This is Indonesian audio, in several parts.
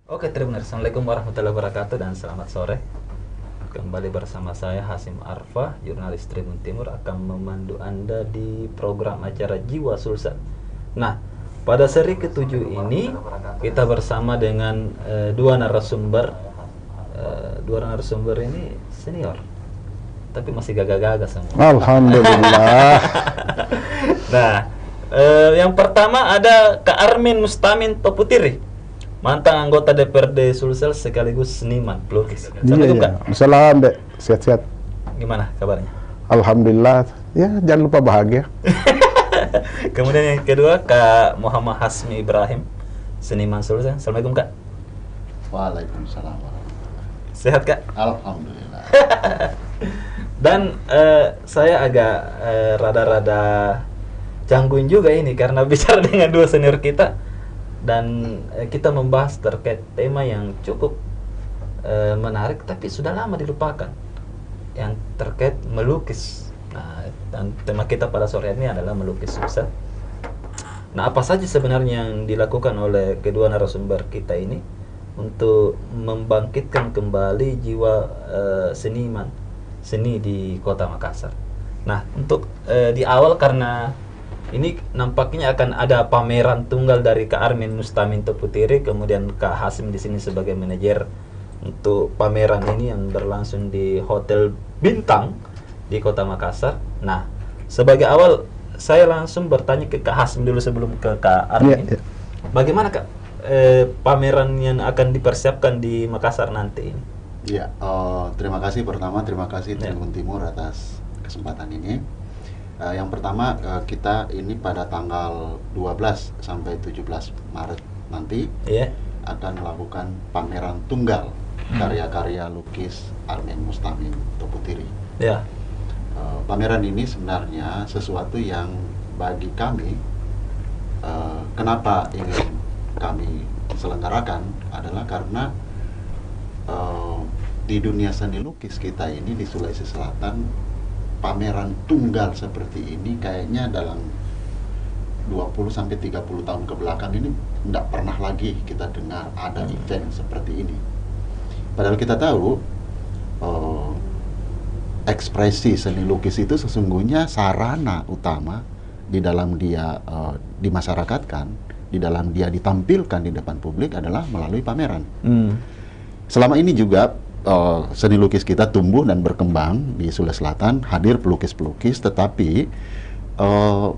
Oke, Tribuners, Assalamualaikum warahmatullahi wabarakatuh dan selamat sore. Kembali bersama saya Hasim Arfa, jurnalis Tribun Timur, akan memandu Anda di program acara Jiwa Sulsel. Nah, pada seri ketujuh ini kita bersama dengan dua narasumber. Dua narasumber ini senior, tapi masih gagah-gagah semua. Alhamdulillah. Nah, yang pertama ada Kak Armin Mustamin Toputiri, mantan anggota DPRD Sulsel sekaligus seniman pelukis. Assalamualaikum, Kak. Salam, Dek. Sehat-sehat. Gimana kabarnya? Alhamdulillah. Ya, jangan lupa bahagia. Kemudian yang kedua Kak Muhammad Hasmi Ibrahim, seniman Sulsel. Assalamualaikum, Kak. Waalaikumsalam warahmatullahi Sehat, Kak? Alhamdulillah. Dan saya agak rada-rada canggung juga ini karena bicara dengan dua senior kita, dan kita membahas terkait tema yang cukup menarik tapi sudah lama dilupakan, yang terkait melukis. Nah, dan tema kita pada sore ini adalah melukis Sulsel. Nah, apa saja sebenarnya yang dilakukan oleh kedua narasumber kita ini untuk membangkitkan kembali jiwa seni di Kota Makassar. Nah, untuk di awal, karena ini nampaknya akan ada pameran tunggal dari Kak Armin Mustamin Toputiri, kemudian Kak Hasim di sini sebagai manajer untuk pameran ini yang berlangsung di Hotel Bintang di Kota Makassar. Nah, sebagai awal saya langsung bertanya ke Kak Hasim dulu sebelum ke Kak Armin. Ya. Bagaimana, Kak, pameran yang akan dipersiapkan di Makassar nanti ini? Iya, terima kasih terima kasih Ya. Tribun Timur atas kesempatan ini. Yang pertama, kita ini pada tanggal 12 sampai 17 Maret nanti Iya. akan melakukan pameran tunggal karya-karya lukis Armin Mustamin Toputiri. Ya. Pameran ini sebenarnya sesuatu yang bagi kami, kenapa ingin kami selenggarakan adalah karena di dunia seni lukis kita ini di Sulawesi Selatan, pameran tunggal seperti ini kayaknya dalam 20 sampai 30 tahun ke belakang ini tidak pernah lagi kita dengar ada event seperti ini. Padahal kita tahu ekspresi seni lukis itu sesungguhnya sarana utama di dalam dia dimasyarakatkan, di dalam dia ditampilkan di depan publik adalah melalui pameran. Selama ini juga seni lukis kita tumbuh dan berkembang di Sulawesi Selatan, hadir pelukis-pelukis, tetapi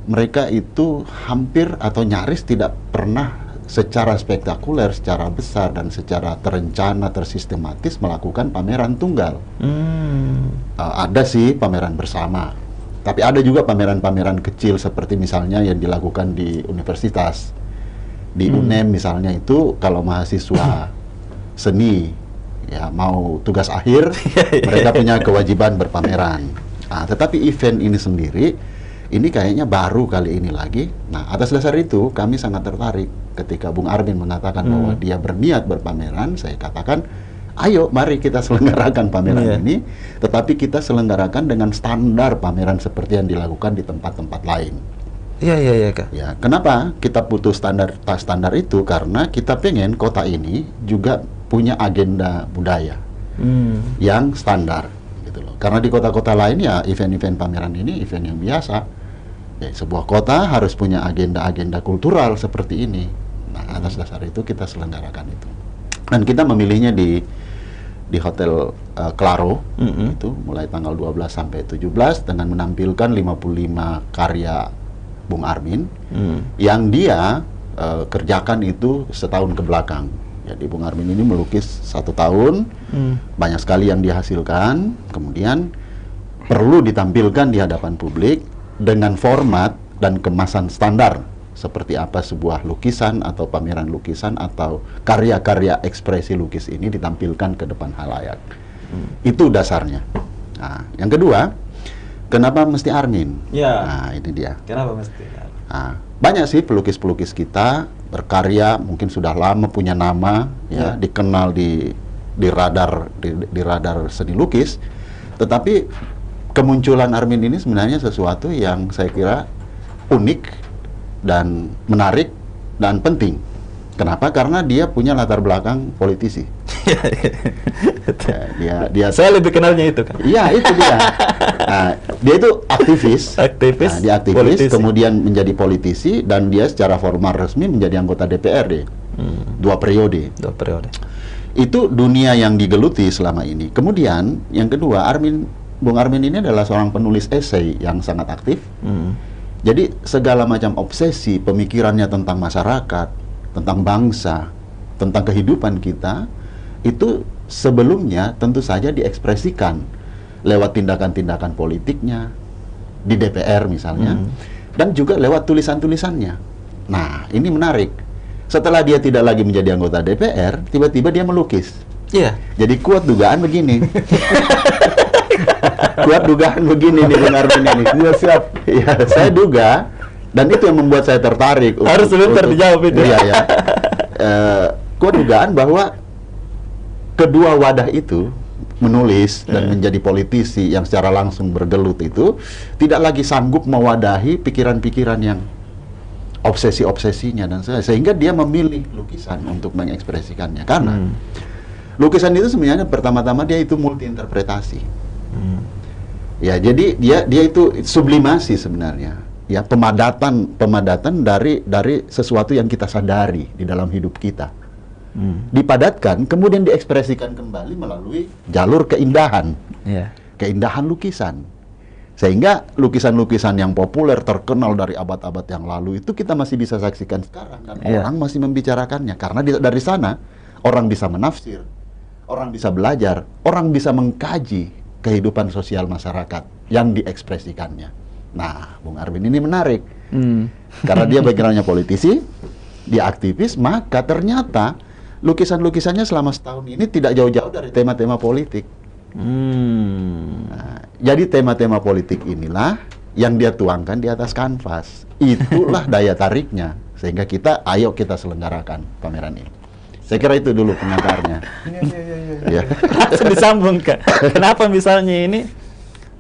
mereka itu hampir atau nyaris tidak pernah secara spektakuler, secara besar dan secara terencana, tersistematis melakukan pameran tunggal. Ada sih pameran bersama, tapi ada juga pameran-pameran kecil seperti misalnya yang dilakukan di universitas. Di UNEM misalnya itu kalau mahasiswa seni ya mau tugas akhir, mereka punya kewajiban berpameran. Nah, tetapi event ini sendiri ini kayaknya baru kali ini lagi. Nah, atas dasar itu kami sangat tertarik ketika Bung Armin mengatakan bahwa dia berniat berpameran. Saya katakan, ayo mari kita selenggarakan pameran ini, tetapi kita selenggarakan dengan standar pameran seperti yang dilakukan di tempat-tempat lain. Iya, Kak. Ya, kenapa kita putus standar itu? Karena kita pengen kota ini juga punya agenda budaya yang standar, gitu loh. Karena di kota-kota lain ya event-event pameran ini event yang biasa. Ya, sebuah kota harus punya agenda-agenda kultural seperti ini. Nah, atas dasar itu kita selenggarakan itu. Dan kita memilihnya di Hotel Claro, itu mulai tanggal 12 sampai 17 dengan menampilkan 55 karya Bung Armin yang dia kerjakan itu setahun ke belakang. Jadi Bung Armin ini melukis 1 tahun, banyak sekali yang dihasilkan, kemudian perlu ditampilkan di hadapan publik dengan format dan kemasan standar seperti apa sebuah lukisan atau pameran lukisan atau karya-karya ekspresi lukis ini ditampilkan ke depan halayak. Itu dasarnya. Nah, yang kedua, kenapa mesti Armin? Ya. Nah, ini dia. Kenapa mesti? Nah, banyak sih pelukis-pelukis kita berkarya, mungkin sudah lama punya nama, ya, dikenal di radar seni lukis. Tetapi kemunculan Armin ini sebenarnya sesuatu yang saya kira unik dan menarik dan penting. Kenapa? Karena dia punya latar belakang politisi. Dia Saya lebih kenalnya itu kan. Iya, itu dia. Nah, dia itu aktivis. Aktivis, Nah, dia aktivis, politisi. kemudian menjadi politisi, dan dia secara formal resmi menjadi anggota DPRD. 2 periode. 2 periode. Itu dunia yang digeluti selama ini. Kemudian yang kedua, Bung Armin ini adalah seorang penulis esai yang sangat aktif. Jadi segala macam obsesi pemikirannya tentang masyarakat, tentang bangsa, tentang kehidupan kita, itu sebelumnya tentu saja diekspresikan lewat tindakan-tindakan politiknya di DPR misalnya, dan juga lewat tulisan-tulisannya. Nah, ini menarik. Setelah dia tidak lagi menjadi anggota DPR, tiba-tiba dia melukis. Iya. Jadi kuat dugaan begini. Kuat dugaan begini nih Bung Armin ini. Iya, siap. Ya, saya duga, dan itu yang membuat saya tertarik. Harus sebentar dijawab itu. Iya, ya. Kuat dugaan bahwa kedua wadah itu, menulis dan menjadi politisi yang secara langsung bergelut itu, tidak lagi sanggup mewadahi pikiran-pikiran yang obsesi-obsesinya, dan sehingga dia memilih lukisan untuk mengekspresikannya. Karena lukisan itu sebenarnya pertama-tama dia itu multi interpretasi. Ya, jadi dia itu sublimasi sebenarnya. Ya, pemadatan dari sesuatu yang kita sadari di dalam hidup kita. Dipadatkan, kemudian diekspresikan kembali melalui jalur keindahan. Keindahan lukisan. Sehingga lukisan-lukisan yang populer, terkenal dari abad-abad yang lalu itu kita masih bisa saksikan sekarang, dan orang masih membicarakannya. Karena dari sana orang bisa menafsir, orang bisa belajar, orang bisa mengkaji kehidupan sosial masyarakat yang diekspresikannya. Nah, Bung Armin ini menarik. Karena dia backgroundnya politisi, dia aktivis, maka ternyata lukisan-lukisannya selama setahun ini tidak jauh-jauh dari tema-tema politik. Nah, jadi tema-tema politik inilah yang dia tuangkan di atas kanvas. Itulah daya tariknya, sehingga ayo kita selenggarakan pameran ini. Saya kira itu dulu pengantarnya. Iya. Langsung disambung ke. Kenapa misalnya ini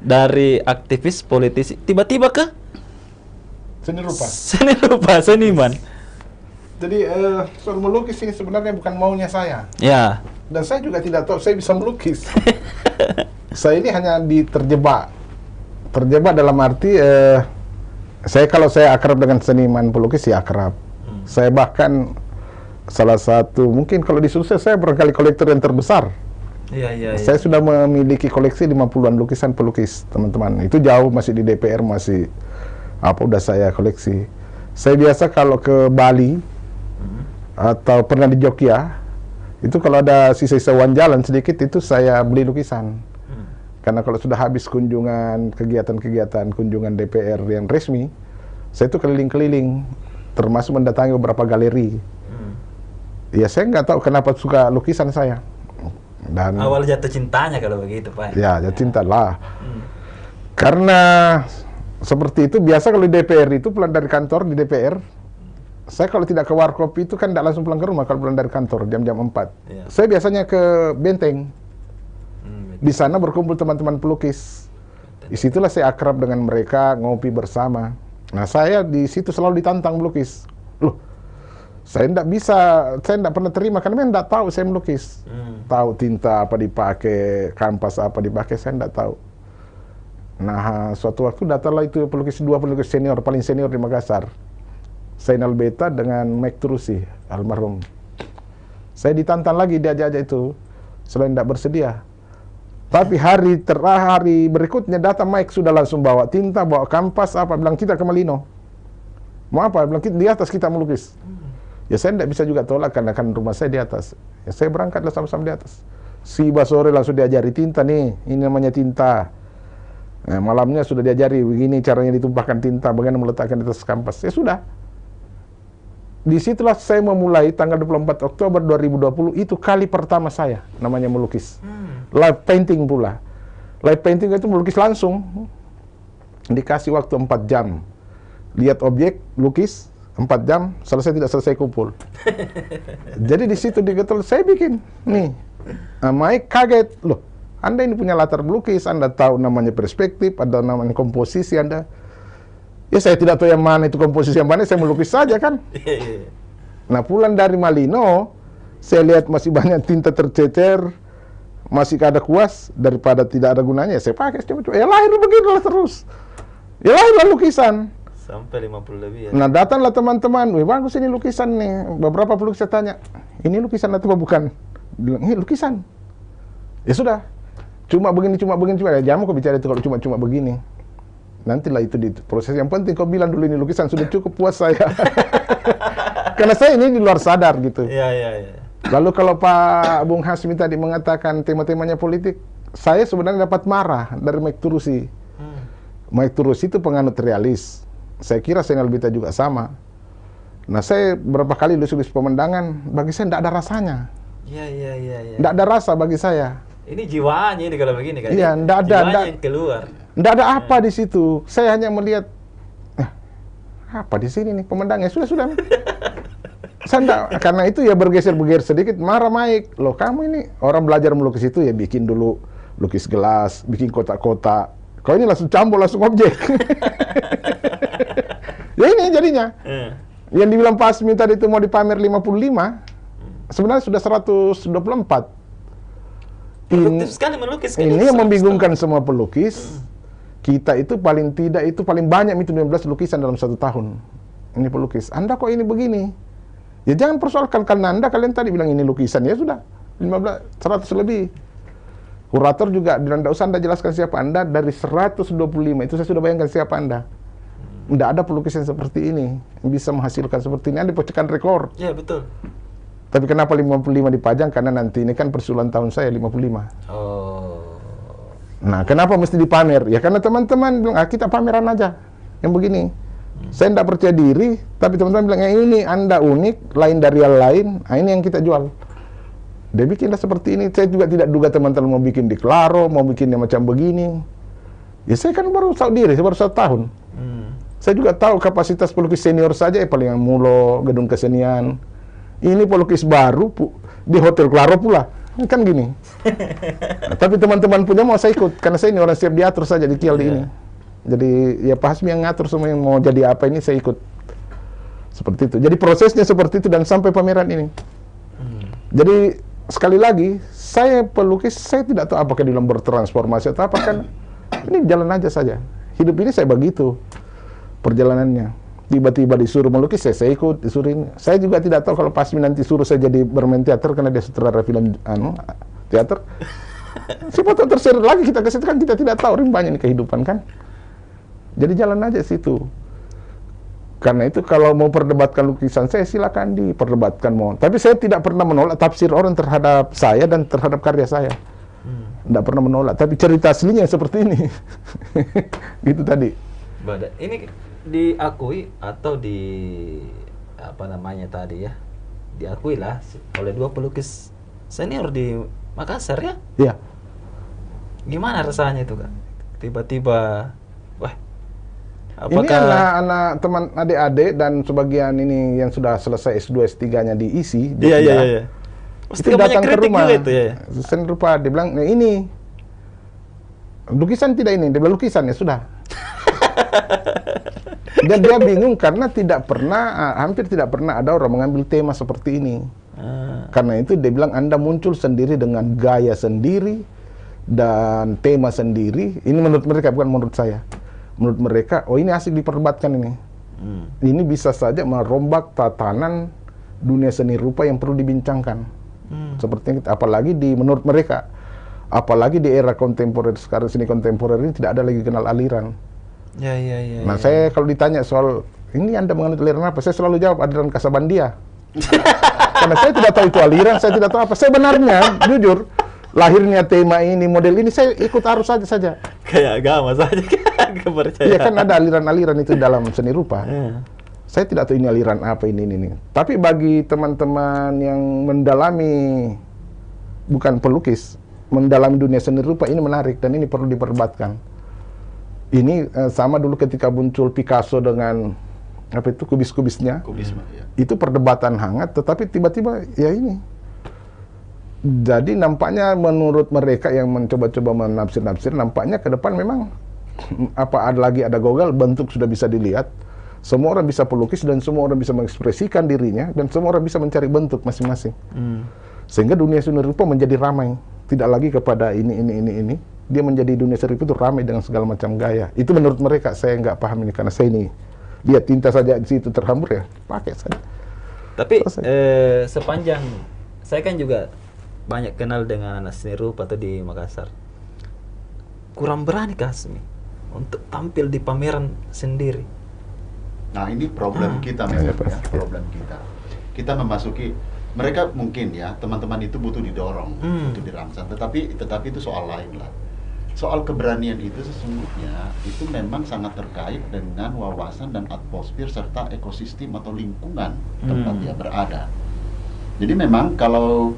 dari aktivis politisi tiba-tiba ke Seni rupa. seni rupa, seniman? Jadi soal melukis ini sebenarnya bukan maunya saya. Ya. Dan saya juga tidak tahu saya bisa melukis. Saya ini hanya terjebak dalam arti kalau saya akrab dengan seniman pelukis ya akrab. Saya bahkan salah satu, mungkin kalau disuruh saya barangkali kolektor yang terbesar. Iya. Saya sudah memiliki koleksi 50-an lukisan pelukis, teman-teman. Itu jauh, masih di DPR, masih udah saya koleksi. Saya biasa kalau ke Bali atau pernah di Jogja, itu kalau ada sisa-sisa uang jalan sedikit, itu saya beli lukisan. Karena kalau sudah habis kunjungan, kegiatan kunjungan DPR yang resmi, saya itu keliling-keliling, termasuk mendatangi beberapa galeri. Ya, saya nggak tahu kenapa suka lukisan saya. Dan Awal jatuh cintanya kalau begitu, Pak. ya, jatuh cinta lah. Karena seperti itu, biasa kalau di DPR itu pulang dari kantor di DPR, saya kalau tidak ke warkop itu kan tidak langsung pulang ke rumah kalau pulang dari kantor jam-jam 4. Iya. Saya biasanya ke Benteng. Di sana berkumpul teman-teman pelukis. Di situlah saya akrab dengan mereka, ngopi bersama. Nah, saya di situ selalu ditantang melukis. Loh, saya tidak pernah terima karena memang tidak tahu saya melukis. Tahu tinta apa dipakai, kanvas apa dipakai, saya tidak tahu. Nah, suatu waktu datanglah itu dua pelukis senior, paling senior di Makassar. Zainal Beta dengan Mike Trusi, almarhum. Saya ditantang lagi, diajak-ajak itu. Selain tidak bersedia. Tapi hari berikutnya datang Mike, sudah langsung bawa tinta, bawa kanvas, bilang kita ke Malino. Mau apa? Bilang di atas kita melukis. Ya saya tidak bisa juga tolak karena kan rumah saya di atas. Ya saya berangkatlah sama-sama di atas. Siba sore langsung diajari tinta nih, ini namanya tinta. Nah, malamnya sudah diajari begini caranya ditumpahkan tinta, bagaimana meletakkan di atas kanvas. Ya sudah. Disitulah saya memulai tanggal 24 Oktober 2020, itu kali pertama saya namanya melukis. Live painting pula. Live painting itu melukis langsung. Dikasih waktu 4 jam. Lihat objek, lukis, 4 jam, selesai tidak selesai kumpul. Jadi di situ digetul, saya bikin. Nih, Mike kaget. Loh, Anda ini punya latar melukis, Anda tahu namanya perspektif, ada namanya komposisi Anda. Ya saya tidak tahu yang mana itu komposisi yang mana, saya melukis saja kan. Nah, pulang dari Malino, saya lihat masih banyak tinta tercecer, masih ada kuas, daripada tidak ada gunanya, saya pakai coba-coba. Ya lahir beginilah terus. Ya lahirlah lukisan. Sampai 50 lebih ya. Nah, datanglah teman-teman, wih bagus ini lukisan nih. Beberapa pelukis saya tanya, ini lukisan atau bukan? Bilang, ini lukisan. Ya sudah, cuma begini, ya jangan kau bicara itu kalau cuma begini. Nantilah itu di proses. Yang penting kau bilang dulu ini lukisan, sudah cukup puas saya. Karena saya ini di luar sadar gitu. Iya. Lalu kalau Pak Bung Hasmi tadi mengatakan tema-temanya politik, saya sebenarnya dapat marah dari Mike Turusi. Mike Turusi itu penganut realis. Saya kira Sengal Bita juga sama. Nah, saya berapa kali nulis pemandangan, bagi saya tidak ada rasanya. Iya. Tidak ada rasa bagi saya. Ini jiwanya ini kalau begini kan. Iya, tidak ada. Jiwanya yang keluar. Tidak ada apa di situ. Saya hanya melihat, apa di sini nih pemandangannya sudah. Saya enggak, karena itu ya bergeser sedikit, marah Mike. Loh kamu ini orang belajar melukis itu ya bikin dulu lukis gelas, bikin kotak-kotak. Kau ini langsung campur, langsung objek. Ya ini jadinya. Yang dibilang Pak Hasmi tadi itu mau dipamer 55, sebenarnya sudah 124. Produktif sekali melukis. Ini yang membingungkan semua pelukis. Kita itu paling tidak itu paling banyak itu 19 lukisan dalam 1 tahun. Ini pelukis. Anda kok ini begini? Ya jangan persoalkan karena Anda kalian tadi bilang ini lukisan, ya sudah 100 lebih. Kurator juga bilang tidak usah Anda jelaskan siapa Anda, dari 125 itu saya sudah bayangkan siapa Anda. Tidak ada pelukis yang seperti ini yang bisa menghasilkan seperti ini. Anda pecahkan rekor. Iya betul. Tapi kenapa 55 dipajang? Karena nanti ini kan persulan tahun saya 55. Oh. Nah, kenapa mesti dipamer? Ya karena teman-teman bilang, kita pameran aja yang begini. Saya tidak percaya diri, tapi teman-teman bilang, ini Anda unik, lain dari yang lain, nah ini yang kita jual. Dia bikinlah seperti ini. Saya juga tidak duga teman-teman mau bikin di Claro, mau bikin yang macam begini. Ya saya kan baru tahu diri, saya baru 1 tahun. Saya juga tahu kapasitas pelukis senior saja, paling yang Mulo, Gedung Kesenian. Ini pelukis baru di Hotel Claro pula. Kan gini. Nah, tapi teman-teman punya mau saya ikut, karena saya ini orang siap diatur saja di Kiel ini. Jadi ya Pak Hasmi yang ngatur semua, yang mau jadi apa ini saya ikut. Seperti itu. Jadi prosesnya seperti itu dan sampai pameran ini. Jadi sekali lagi, saya pelukis, saya tidak tahu apakah dalam bertransformasi atau apa, kan ini jalan aja saja. Hidup ini saya begitu perjalanannya. Tiba-tiba disuruh melukis, saya ikut, disuruh ini. Saya juga tidak tahu kalau Pak Hasmi nanti suruh saya jadi bermain teater karena dia sutradara film teater. Siapa tahu terseret lagi kita ke situ, kan kita tidak tahu rimbanya nih kehidupan kan. Jadi jalan aja situ. Karena itu kalau mau perdebatkan lukisan saya, silakan diperdebatkan mau. Tapi saya tidak pernah menolak tafsir orang terhadap saya dan terhadap karya saya. Tidak pernah menolak. Tapi cerita aslinya seperti ini. Gitu tadi. Ini diakui atau apa namanya tadi ya? Diakui lah oleh 2 pelukis senior di Makassar ya? Iya. Gimana rasanya itu Kak? Tiba-tiba, wah. Ini anak-anak teman adik-adik dan sebagian ini yang sudah selesai S2 S3-nya diisi. Iya. Itu datang ke rumah. Itu, ya? Seni rupa, dia bilang, nah ini lukisan tidak ini, dia bilang lukisan ya sudah. Dan dia bingung karena hampir tidak pernah ada orang mengambil tema seperti ini. Karena itu dia bilang Anda muncul sendiri dengan gaya sendiri dan tema sendiri. Ini menurut mereka, bukan menurut saya. Menurut mereka, oh ini asik diperdebatkan ini. Ini bisa saja merombak tatanan dunia seni rupa yang perlu dibincangkan. Seperti itu, apalagi menurut mereka, apalagi di era kontemporer sekarang, seni kontemporer ini tidak ada lagi kenal aliran. Ya. Nah, saya kalau ditanya soal ini Anda mengenal aliran apa, saya selalu jawab aliran Kasabandia. Karena saya tidak tahu itu aliran, saya tidak tahu apa. Saya benarnya, jujur, lahirnya tema ini, model ini, saya ikut arus saja. Kayak agama saja, kepercayaan. Iya kan ada aliran-aliran itu dalam seni rupa. Saya tidak tahu ini aliran apa ini. Tapi bagi teman-teman yang mendalami, bukan pelukis, mendalami dunia seni rupa, ini menarik dan ini perlu diperdebatkan. Ini sama dulu ketika muncul Picasso dengan apa itu kubis-kubisnya. Kubisme, ya. Itu perdebatan hangat, tetapi tiba-tiba ya ini. Jadi nampaknya menurut mereka yang mencoba-coba menafsir-nafsir, nampaknya ke depan memang ada Gogol, bentuk sudah bisa dilihat, Semua orang bisa pelukis dan semua orang bisa mengekspresikan dirinya dan semua orang bisa mencari bentuk masing-masing. Sehingga dunia seni rupa menjadi ramai, tidak lagi kepada ini. Dia menjadi dunia seni rupa itu ramai dengan segala macam gaya. Itu menurut mereka, saya nggak paham ini karena saya ini lihat tinta saja di situ terhambur ya, pakai saja. Tapi sepanjang saya kan juga banyak kenal dengan anak seni rupa tuh di Makassar. Kurang berani Kasmi untuk tampil di pameran sendiri. Nah, ini problem kita memang ya, problem kita. Kita memasuki, mereka mungkin ya, teman-teman itu butuh didorong, butuh dirangsang, tetapi itu soal lain lah. Soal keberanian itu sesungguhnya itu memang sangat terkait dengan wawasan dan atmosfer serta ekosistem atau lingkungan tempat dia berada. Jadi memang kalau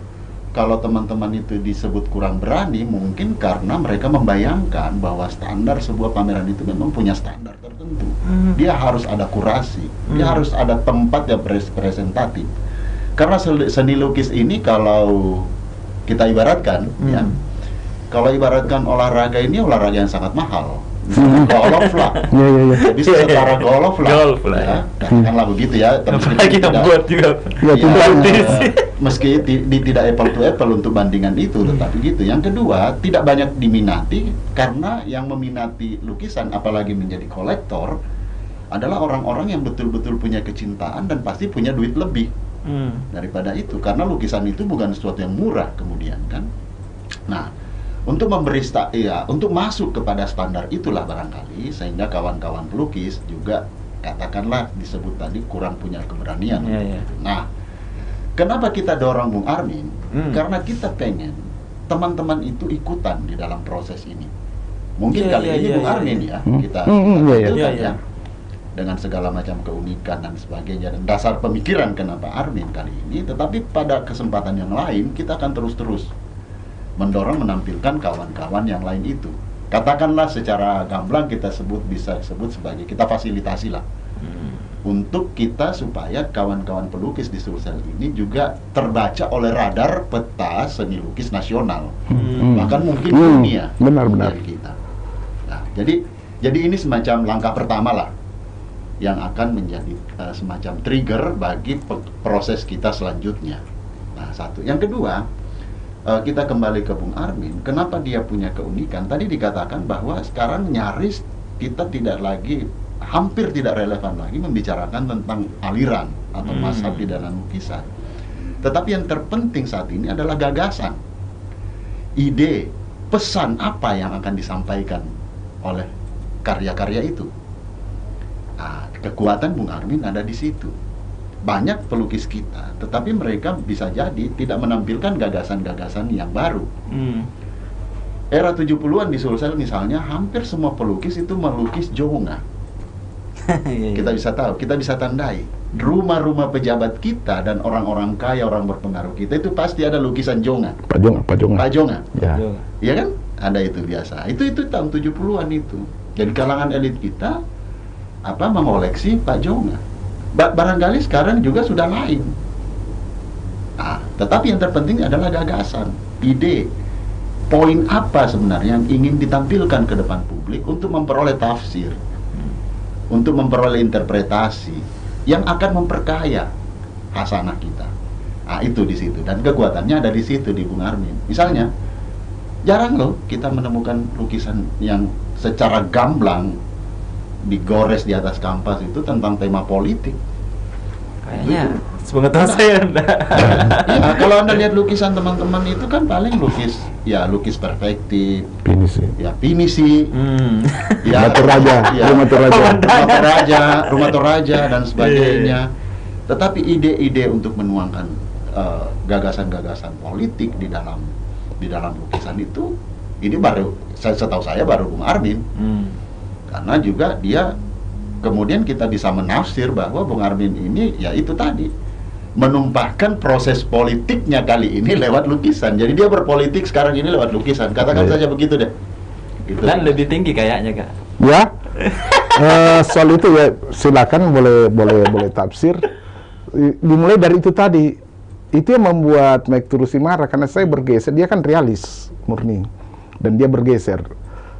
teman-teman itu disebut kurang berani, mungkin karena mereka membayangkan bahwa standar sebuah pameran itu memang punya standar tertentu. Dia harus ada kurasi, dia harus ada tempat yang representatif. Karena seni lukis ini kalau kita ibaratkan, ya, kalau ibaratkan olahraga ini olahraga yang sangat mahal. Golf lah, bisa setara golf lah, ya, katakanlah begitu ya. Apalagi yang buat juga, meski tidak apple to apple untuk bandingan itu, tetapi gitu. Yang kedua, tidak banyak diminati karena yang meminati lukisan, apalagi menjadi kolektor, adalah orang-orang yang betul-betul punya kecintaan dan pasti punya duit lebih daripada itu, karena lukisan itu bukan sesuatu yang murah kemudian kan. Nah, untuk untuk masuk kepada standar itulah barangkali sehingga kawan-kawan pelukis juga katakanlah disebut tadi kurang punya keberanian. Nah, kenapa kita dorong Bung Armin? Karena kita pengen teman-teman itu ikutan di dalam proses ini. Mungkin kali ini Bung Armin ya kita ya dengan segala macam keunikan dan sebagainya dan dasar pemikiran kenapa Armin kali ini. Tetapi pada kesempatan yang lain kita akan terus-terus mendorong menampilkan kawan-kawan yang lain itu. Katakanlah secara gamblang bisa sebut sebagai kita fasilitasi lah untuk kita supaya kawan-kawan pelukis di Sulsel ini juga terbaca oleh radar peta seni lukis nasional, bahkan mungkin dunia. Benar-benar kita. Nah, jadi ini semacam langkah pertama lah yang akan menjadi semacam trigger bagi proses kita selanjutnya. Nah, satu. Yang kedua, kita kembali ke Bung Armin, kenapa dia punya keunikan? Tadi dikatakan bahwa sekarang nyaris kita hampir tidak relevan lagi membicarakan tentang aliran atau mazhab di dalam lukisan. Tetapi yang terpenting saat ini adalah gagasan, ide, pesan apa yang akan disampaikan oleh karya-karya itu. Nah, kekuatan Bung Armin ada di situ. Banyak pelukis kita, tetapi mereka bisa jadi tidak menampilkan gagasan-gagasan yang baru. Era 70-an di Sulsel misalnya, hampir semua pelukis itu melukis jonga. Kita bisa tahu, kita bisa tandai. Rumah-rumah pejabat kita dan orang-orang kaya, orang berpengaruh kita itu pasti ada lukisan jonga. Pak Jonga. Iya kan? Ada itu biasa. Itu tahun 70-an itu. Jadi kalangan elit kita mengoleksi Pak Jonga. Barangkali sekarang juga sudah lain. Nah, tetapi yang terpenting adalah gagasan, ide, poin apa sebenarnya yang ingin ditampilkan ke depan publik untuk memperoleh tafsir, untuk memperoleh interpretasi yang akan memperkaya hasanah kita. Nah, itu di situ dan kekuatannya ada di situ di Bung Armin. Misalnya, jarang loh kita menemukan lukisan yang secara gamblang digores di atas kanvas itu tentang tema politik. Kayaknya sepengetahuan saya ya, kalau Anda lihat lukisan teman-teman itu kan paling lukis perspektif, pinisi, rumah Toraja dan sebagainya. Tetapi ide-ide untuk menuangkan gagasan-gagasan politik di dalam lukisan itu, ini baru setahu saya baru Bung Armin. Karena juga dia kemudian kita bisa menafsir bahwa Bung Armin ini ya itu tadi menumpahkan proses politiknya kali ini lewat lukisan. Jadi dia berpolitik sekarang ini lewat lukisan. Katakan saja begitu deh. Gitu. Dan lebih tinggi kayaknya Kak. Ya. Soal itu ya silakan boleh tafsir. Dimulai dari itu tadi. Itu yang membuat Mike Turusi marah karena saya bergeser. Dia kan realis murni dan dia bergeser.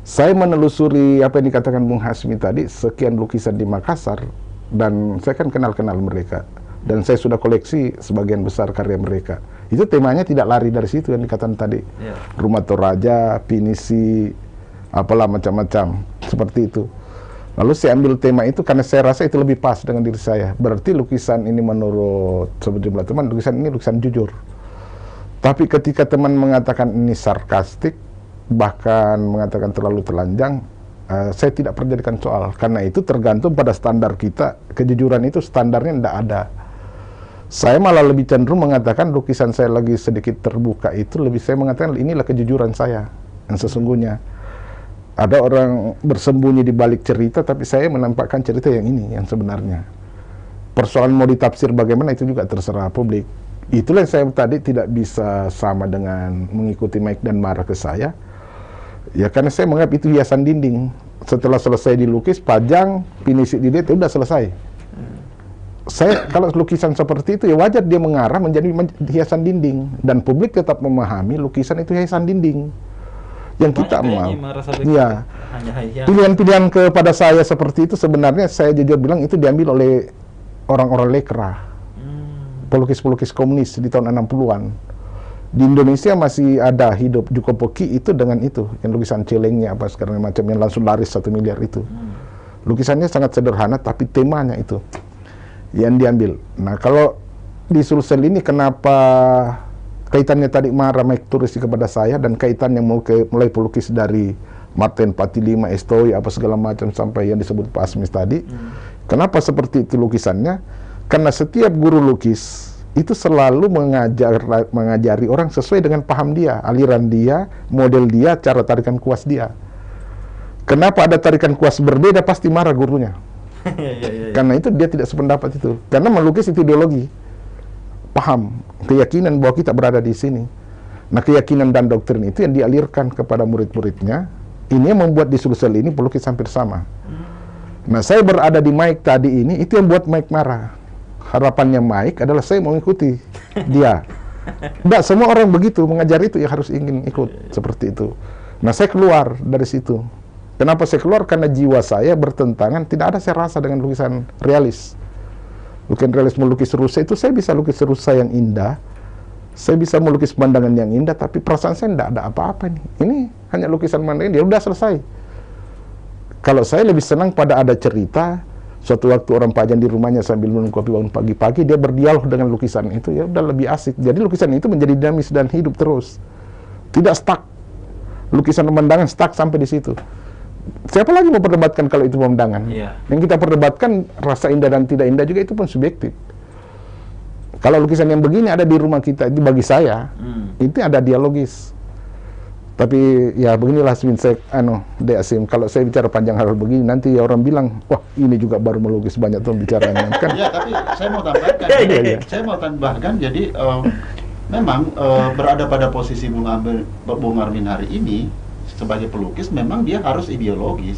Saya menelusuri apa yang dikatakan Bung Hasmi tadi, sekian lukisan di Makassar, dan saya kan kenal mereka. Dan saya sudah koleksi sebagian besar karya mereka. Itu temanya tidak lari dari situ yang dikatakan tadi. Rumah Toraja, Pinisi, apalah macam-macam seperti itu. Lalu saya ambil tema itu karena saya rasa itu lebih pas dengan diri saya. Berarti lukisan ini menurut sejumlah teman, lukisan ini lukisan jujur. Tapi ketika teman mengatakan ini sarkastik, bahkan mengatakan terlalu telanjang, saya tidak pernah jadikan soal. Karena itu tergantung pada standar kita. Kejujuran itu standarnya tidak ada. Saya malah lebih cenderung mengatakan lukisan saya lagi sedikit terbuka itu, lebih saya mengatakan inilah kejujuran saya yang sesungguhnya. Ada orang bersembunyi di balik cerita, tapi saya menampakkan cerita yang ini, yang sebenarnya. Persoalan mau ditafsir bagaimana itu juga terserah publik. Itulah yang saya tadi tidak bisa sama dengan mengikuti Mike dan marah ke saya. Ya karena saya menganggap itu hiasan dinding. Setelah selesai dilukis, pajang, pinisi di dia, itu udah selesai. Saya kalau lukisan seperti itu ya wajar dia mengarah menjadi hiasan dinding, dan publik tetap memahami lukisan itu hiasan dinding. Yang kita mau, ya pilihan-pilihan kepada saya seperti itu sebenarnya saya jujur bilang itu diambil oleh orang-orang lekra, pelukis-pelukis komunis di tahun 60-an. Di Indonesia masih ada hidup Juko Poki itu dengan itu, yang lukisan celengnya apa sekarang macam yang langsung laris 1 miliar itu. Lukisannya sangat sederhana tapi temanya itu yang diambil. Nah kalau di Sulsel ini kenapa kaitannya tadi marah Mike Turisi kepada saya dan kaitannya mulai pelukis dari Martin Patilima, Estoy, apa segala macam sampai yang disebut Pak Asmis tadi. Kenapa seperti itu lukisannya? Karena setiap guru lukis itu selalu mengajari orang sesuai dengan paham dia, aliran dia, model dia, cara tarikan kuas dia. Kenapa ada tarikan kuas berbeda pasti marah gurunya. Karena itu dia tidak sependapat itu. Karena melukis itu ideologi, paham, keyakinan bahwa kita berada di sini. Nah keyakinan dan doktrin itu yang dialirkan kepada murid-muridnya. Ini yang membuat di Sulsel ini pelukis hampir sama. Nah saya berada di Mike tadi ini, itu yang buat Mike marah. Harapannya Mike adalah saya mau ikuti dia. Tidak semua orang begitu mengajar itu ya harus ingin ikut seperti itu. Nah saya keluar dari situ. Kenapa saya keluar? Karena jiwa saya bertentangan, tidak ada saya rasa dengan lukisan realis. Lukisan realis melukis rusa itu saya bisa lukis rusa yang indah, saya bisa melukis pemandangan yang indah, tapi perasaan saya tidak ada apa-apa nih. Ini hanya lukisan pemandangan, dia udah selesai. Kalau saya lebih senang pada ada cerita, suatu waktu orang Pajan di rumahnya sambil minum kopi bangun pagi-pagi, dia berdialog dengan lukisan itu, ya udah lebih asik. Jadi lukisan itu menjadi dinamis dan hidup terus, tidak stuck. Lukisan pemandangan stuck sampai di situ. Siapa lagi mau perdebatkan kalau itu pemandangan? Yang kita perdebatkan rasa indah dan tidak indah juga itu pun subjektif. Kalau lukisan yang begini ada di rumah kita, itu bagi saya itu ada dialogis. Tapi ya beginilah Swinsek, Deasim. Kalau saya bicara panjang hal begini, nanti orang bilang, wah ini juga baru melukis banyak tuh bicaranya. Kan? Ya, tapi saya mau tambahkan. Saya mau tambahkan. Jadi memang berada pada posisi Bung Armin hari ini sebagai pelukis, memang dia harus ideologis.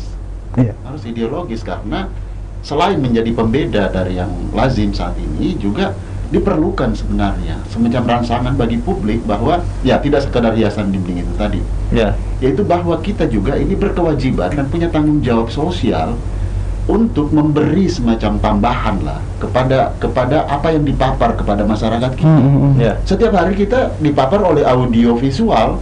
Harus ideologis karena selain menjadi pembeda dari yang lazim saat ini, juga diperlukan sebenarnya semacam rangsangan bagi publik bahwa ya tidak sekadar hiasan dinding itu tadi, yaitu bahwa kita juga ini berkewajiban dan punya tanggung jawab sosial untuk memberi semacam tambahan lah kepada apa yang dipapar kepada masyarakat kita. Setiap hari kita dipapar oleh audio visual,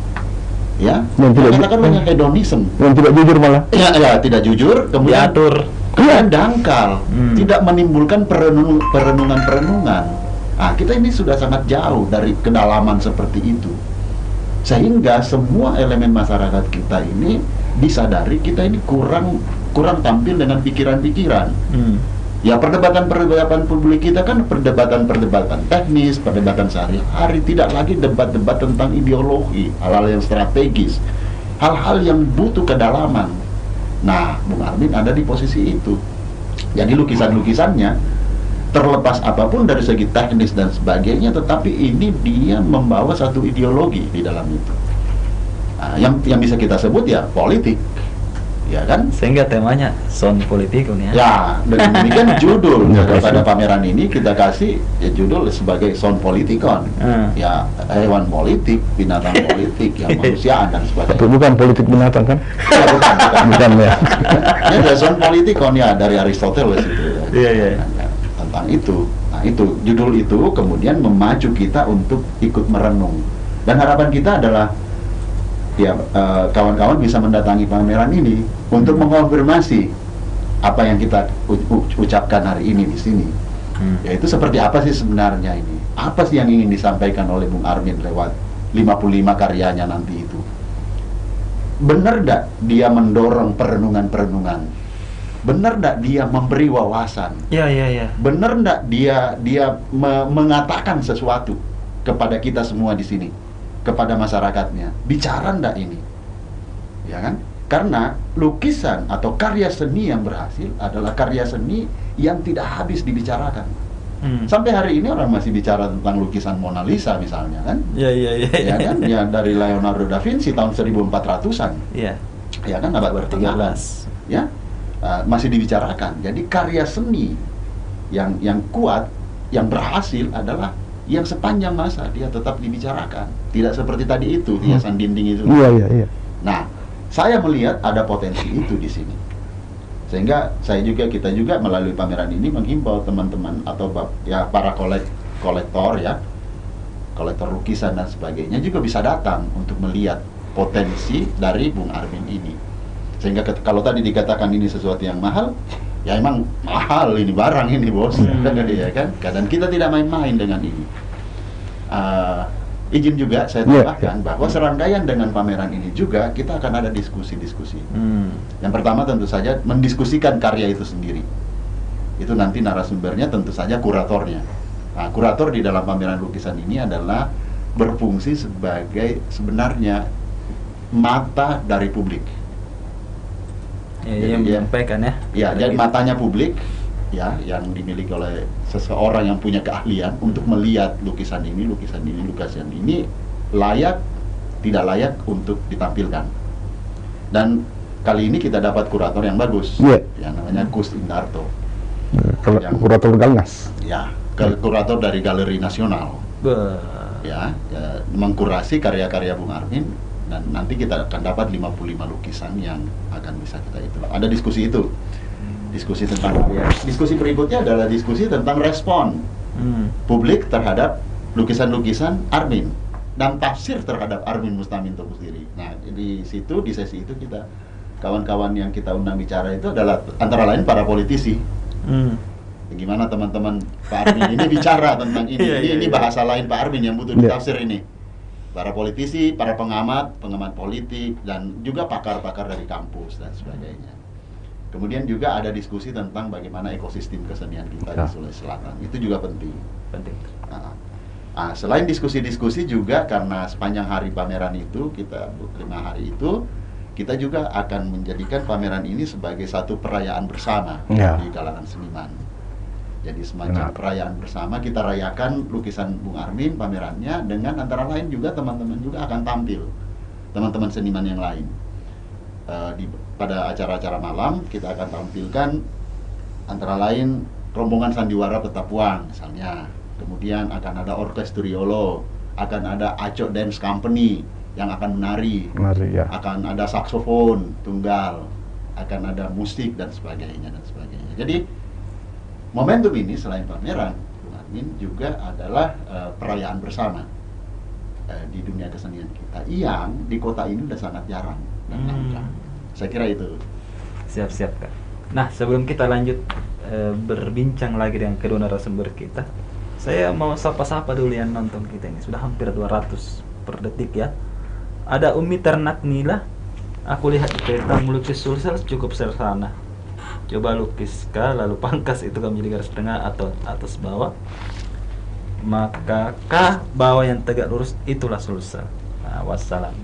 ya, katakan banyak hedonisme, yang tidak jujur malah. Ya, tidak jujur, kemudian diatur, kemudian dangkal, tidak menimbulkan perenungan. Nah, kita ini sudah sangat jauh dari kedalaman seperti itu, sehingga semua elemen masyarakat kita ini disadari kita ini kurang tampil dengan pikiran-pikiran. Ya, perdebatan publik kita kan perdebatan teknis, perdebatan sehari-hari, tidak lagi debat-debat tentang ideologi, hal-hal yang strategis, hal-hal yang butuh kedalaman. Nah, Bung Armin ada di posisi itu. Jadi lukisan-lukisannya terlepas apapun dari segi teknis dan sebagainya, tetapi ini dia membawa satu ideologi di dalam itu. Nah, yang bisa kita sebut ya politik. Ya kan? Sehingga temanya sound politikun ya. Ya, dengan demikian judul daripada pameran ini kita kasih ya judul sebagai sound politikon. Ya, hewan politik, binatang politik, ya manusiaan dan sebagainya. Tapi bukan politik binatang kan? Ya, bukan ya. Ya, sound politikon ya dari Aristoteles itu. Ya. Iya, iya. Tentang itu. Nah, itu judul itu kemudian memacu kita untuk ikut merenung. Dan harapan kita adalah ya kawan-kawan bisa mendatangi pameran ini untuk mengonfirmasi apa yang kita ucapkan hari ini di sini. Yaitu seperti apa sih sebenarnya ini? Apa sih yang ingin disampaikan oleh Bung Armin lewat 55 karyanya nanti itu? Benar nggak dia mendorong perenungan-perenungan? Benar nggak dia memberi wawasan? Iya. Benar nggak dia mengatakan sesuatu kepada kita semua di sini, kepada masyarakatnya? Bicara nggak ini? Ya kan? Karena lukisan atau karya seni yang berhasil adalah karya seni yang tidak habis dibicarakan. Sampai hari ini orang masih bicara tentang lukisan Mona Lisa misalnya kan? Iya. Ya kan? Ya dari Leonardo da Vinci tahun 1400-an. Iya. Ya kan, abad pertengahan. Ya. Masih dibicarakan. Jadi karya seni yang kuat, yang berhasil adalah yang sepanjang masa dia tetap dibicarakan. Tidak seperti tadi itu hiasan dinding itu. Iya. Nah, saya melihat ada potensi itu di sini. Sehingga kita juga melalui pameran ini menghimbau teman-teman atau ya para kolektor ya, kolektor lukisan dan sebagainya juga bisa datang untuk melihat potensi dari Bung Armin ini. Sehingga kalau tadi dikatakan ini sesuatu yang mahal, ya emang mahal ini barang ini bos, ya kan? Dan kita tidak main-main dengan ini. Izin juga saya tambahkan bahwa serangkaian dengan pameran ini juga kita akan ada diskusi-diskusi. Yang pertama tentu saja mendiskusikan karya itu sendiri. Itu nanti narasumbernya tentu saja kuratornya. Nah, kurator di dalam pameran lukisan ini adalah berfungsi sebagai sebenarnya mata dari publik. Ya, yang menyampaikan ya. Ya, jadi matanya publik ya yang dimiliki oleh seseorang yang punya keahlian untuk melihat lukisan ini layak tidak layak untuk ditampilkan. Dan kali ini kita dapat kurator yang bagus, yang namanya Kus Indarto. Kurator Galnas. Ya, kurator dari Galeri Nasional. Ya, mengkurasi karya-karya Bung Armin, dan nanti kita akan dapat 55 lukisan yang akan bisa kita itu. Ada diskusi itu. Diskusi tentang karya. Diskusi berikutnya adalah diskusi tentang respon publik terhadap lukisan-lukisan Armin dan tafsir terhadap Armin Mustaminto sendiri. Nah, di sesi itu kita kawan-kawan yang kita undang bicara itu adalah antara lain para politisi. Bagaimana teman-teman Pak Armin ini bicara tentang ini. Ini bahasa lain Pak Armin yang butuh ditafsir ini. Para politisi, para pengamat politik, dan juga pakar-pakar dari kampus dan sebagainya. Kemudian juga ada diskusi tentang bagaimana ekosistem kesenian kita di Sulawesi Selatan. Itu juga penting. Selain diskusi-diskusi juga karena sepanjang hari pameran itu, 5 hari itu, kita juga akan menjadikan pameran ini sebagai satu perayaan bersama di kalangan seniman. Jadi semacam perayaan bersama, kita rayakan lukisan Bung Armin, pamerannya, dengan antara lain juga teman-teman juga akan tampil. Teman-teman seniman yang lain. Pada acara-acara malam kita akan tampilkan antara lain rombongan sandiwara Petapuang misalnya, kemudian akan ada orkestriolo, akan ada Acok Dance Company yang akan menari akan ada saksofon tunggal, akan ada musik dan sebagainya. Jadi momentum ini selain pameran Bung Armin juga adalah perayaan bersama di dunia kesenian kita yang di kota ini udah sangat jarang dan langka. Saya kira itu. Siap Kak. Nah, sebelum kita lanjut berbincang lagi dengan kedua narasumber kita, saya mau sapa-sapa dulu yang nonton kita ini. Sudah hampir 200 per detik ya. Ada Umi Ternak Nila. Aku lihat di peta melukis Sulsel cukup sederhana. Coba lukis lalu pangkas itu kami di garis tengah atau atas bawah. Maka bawah yang tegak lurus itulah Sulsel. Nah, wassalam.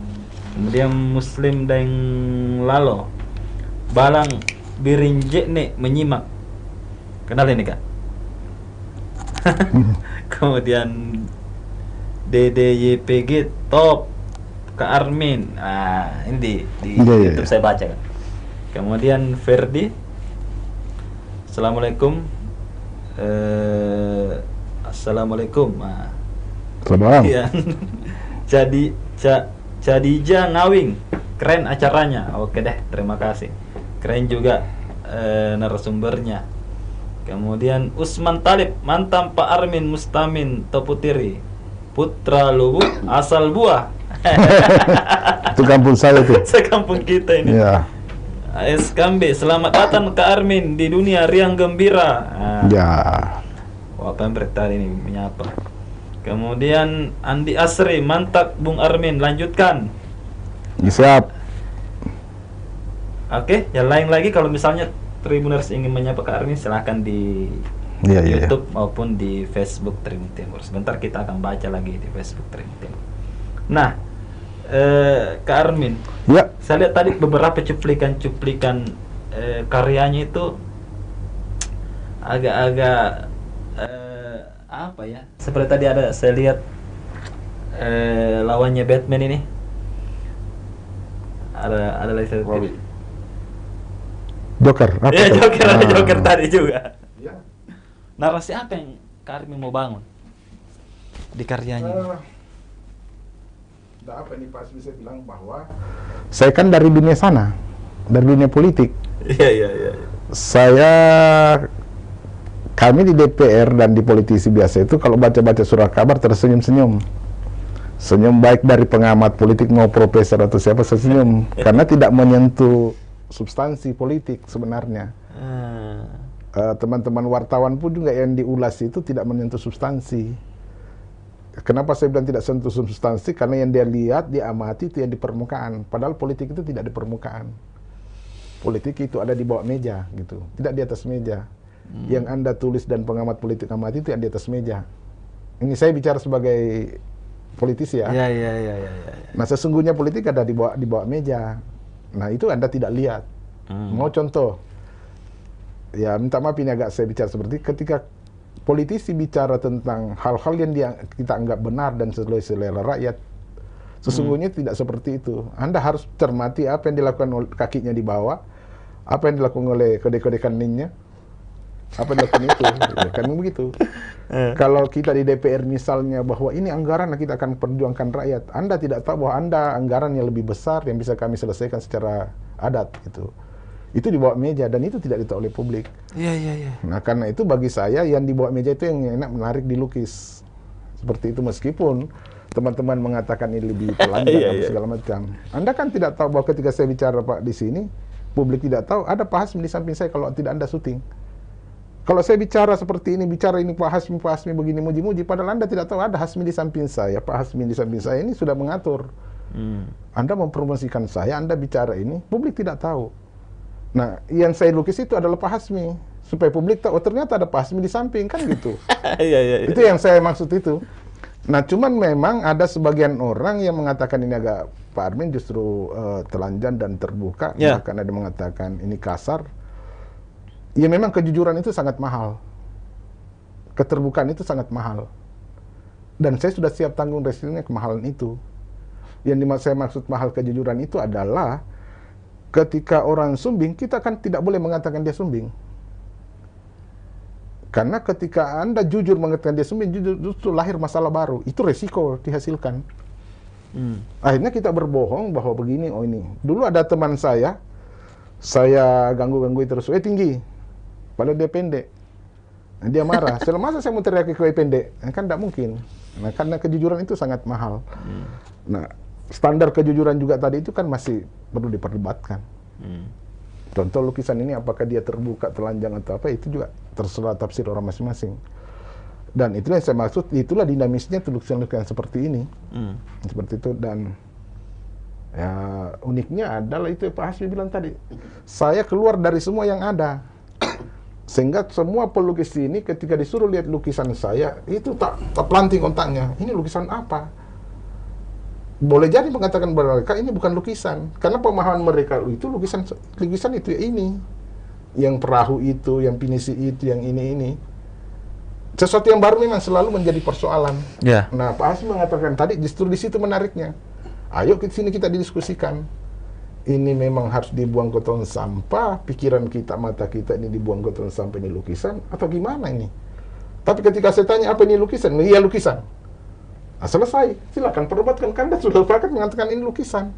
Kemudian Muslim Deng Lalo Balang Birinje nih menyimak. Kenal ini Kak? Kemudian DDYPG top Kak Armin. Nah, ini di YouTube saya baca kan. Kemudian Ferdi, Assalamualaikum. Assalamualaikum. Nah, selamat ya. Jadija Ngawing, keren acaranya. Oke deh, terima kasih. Keren juga narasumbernya. Kemudian Usman Talib, mantan Pak Armin Mustamin Toputiri, putra Lubuk asal buah. Itu kampung saya tuh. Sekampung kita ini. Ya. SKB, selamat datang ke Armin di dunia riang gembira. Nah, Ya. wah, pemret tadi ini menyapa. Kemudian Andi Asri, mantap Bung Armin, lanjutkan. Siap. Oke, yang lain lagi kalau misalnya Tribuners ingin menyapa Kak Armin, silahkan di Iya, iya. YouTube maupun di Facebook Tribun Timur. Sebentar kita akan baca lagi di Facebook Tribun Timur. Nah, Kak Armin, Ya. saya lihat tadi beberapa cuplikan karyanya itu agak-agak apa ya? Seperti tadi ada saya lihat lawannya Batman ini. Ada lagi saya Robin. Joker. Apa ya, tuh? Joker ada Ah. Joker tadi juga. Ya. Narasi apa yang Kak Armin mau bangun di karyanya? Apa ini Pak bisa bilang bahwa saya kan dari dunia sana, dari dunia politik. Iya. Kami di DPR dan di politisi biasa itu kalau baca-baca surat kabar tersenyum-senyum. Senyum baik dari pengamat politik mau profesor atau siapa senyum karena tidak menyentuh substansi politik sebenarnya. Teman-teman wartawan pun juga yang diulas itu tidak menyentuh substansi. Kenapa saya bilang tidak sentuh substansi? Karena yang dia lihat, dia amati itu yang di permukaan. Padahal politik itu tidak di permukaan. Politik itu ada di bawah meja gitu, tidak di atas meja. Yang Anda tulis dan pengamat politik amati itu yang di atas meja. Ini saya bicara sebagai politisi ya. Iya. Nah sesungguhnya politik ada di bawah meja. Nah itu Anda tidak lihat. Mau contoh? Ya minta maaf ini agak saya bicara seperti ketika politisi bicara tentang hal-hal yang kita anggap benar dan sesuai selera rakyat. Sesungguhnya tidak seperti itu. Anda harus cermati apa yang dilakukan oleh kakinya di bawah, apa yang dilakukan oleh kode-kode kaningnya, apa yang dilakukan itu. Ya, kan begitu. Kalau kita di DPR misalnya bahwa ini anggaran yang kita akan perjuangkan rakyat, Anda tidak tahu bahwa Anda anggaran yang lebih besar yang bisa kami selesaikan secara adat gitu. Itu di bawah meja dan itu tidak ditahu oleh publik. Iya. Nah karena itu bagi saya yang di bawah meja itu yang enak menarik dilukis. Seperti itu meskipun teman-teman mengatakan ini lebih telanjang atau segala macam. Anda kan tidak tahu bahwa ketika saya bicara Pak di sini, publik tidak tahu ada Pak Hasmi di samping saya kalau tidak Anda syuting. Kalau saya bicara seperti ini, bicara ini Pak Hasmi begini muji-muji, padahal Anda tidak tahu ada Hasmi di samping saya. Pak Hasmi di samping saya ini sudah mengatur. Anda mempromosikan saya, Anda bicara ini, publik tidak tahu. Nah, yang saya lukis itu adalah Pak Hasmi supaya publik tahu oh, ternyata ada Pak Hasmi di samping kan gitu. Iya. Itu yang saya maksud itu. Nah, cuman memang ada sebagian orang yang mengatakan ini agak Pak Armin justru telanjang dan terbuka, bahkan ada yang mengatakan ini kasar. Ya memang kejujuran itu sangat mahal. Keterbukaan itu sangat mahal. Dan saya sudah siap tanggung resikonya kemahalan itu. Yang saya maksud mahal kejujuran itu adalah ketika orang sumbing, kita kan tidak boleh mengatakan dia sumbing. Karena ketika Anda jujur mengatakan dia sumbing, justru lahir masalah baru. Itu resiko dihasilkan. Akhirnya kita berbohong bahwa begini, oh ini. Dulu ada teman saya ganggu-ganggu terus, tinggi. Padahal dia pendek. Nah, dia marah. Masa saya mau teriak ke pendek? Kan tidak mungkin. Nah, karena kejujuran itu sangat mahal. Nah, standar kejujuran juga tadi itu kan masih perlu diperdebatkan. Contoh lukisan ini apakah dia terbuka, telanjang atau apa, itu juga terserah tafsir orang masing-masing. Dan itulah yang saya maksud, itulah dinamisnya lukisan-lukisan seperti ini. Seperti itu. Dan ya uniknya adalah itu Pak Hasmi bilang tadi, saya keluar dari semua yang ada. Sehingga semua pelukis ini ketika disuruh lihat lukisan saya, itu tak planting otaknya. Ini lukisan apa? Boleh jadi mengatakan mereka ini bukan lukisan, karena pemahaman mereka itu lukisan itu ya ini, yang perahu itu, yang pinisi itu, yang ini. Sesuatu yang baru memang selalu menjadi persoalan. Nah, Pak Hasmi mengatakan tadi justru di situ menariknya. Ayo ke sini kita didiskusikan. Ini memang harus dibuang ke tong sampah, pikiran kita, mata kita ini dibuang ke tong sampah, ini lukisan atau gimana ini? Tapi ketika saya tanya apa ini lukisan? Iya lukisan. Nah, selesai, silakan perdebatkan, kan Anda sudah sepakat mengatakan ini lukisan.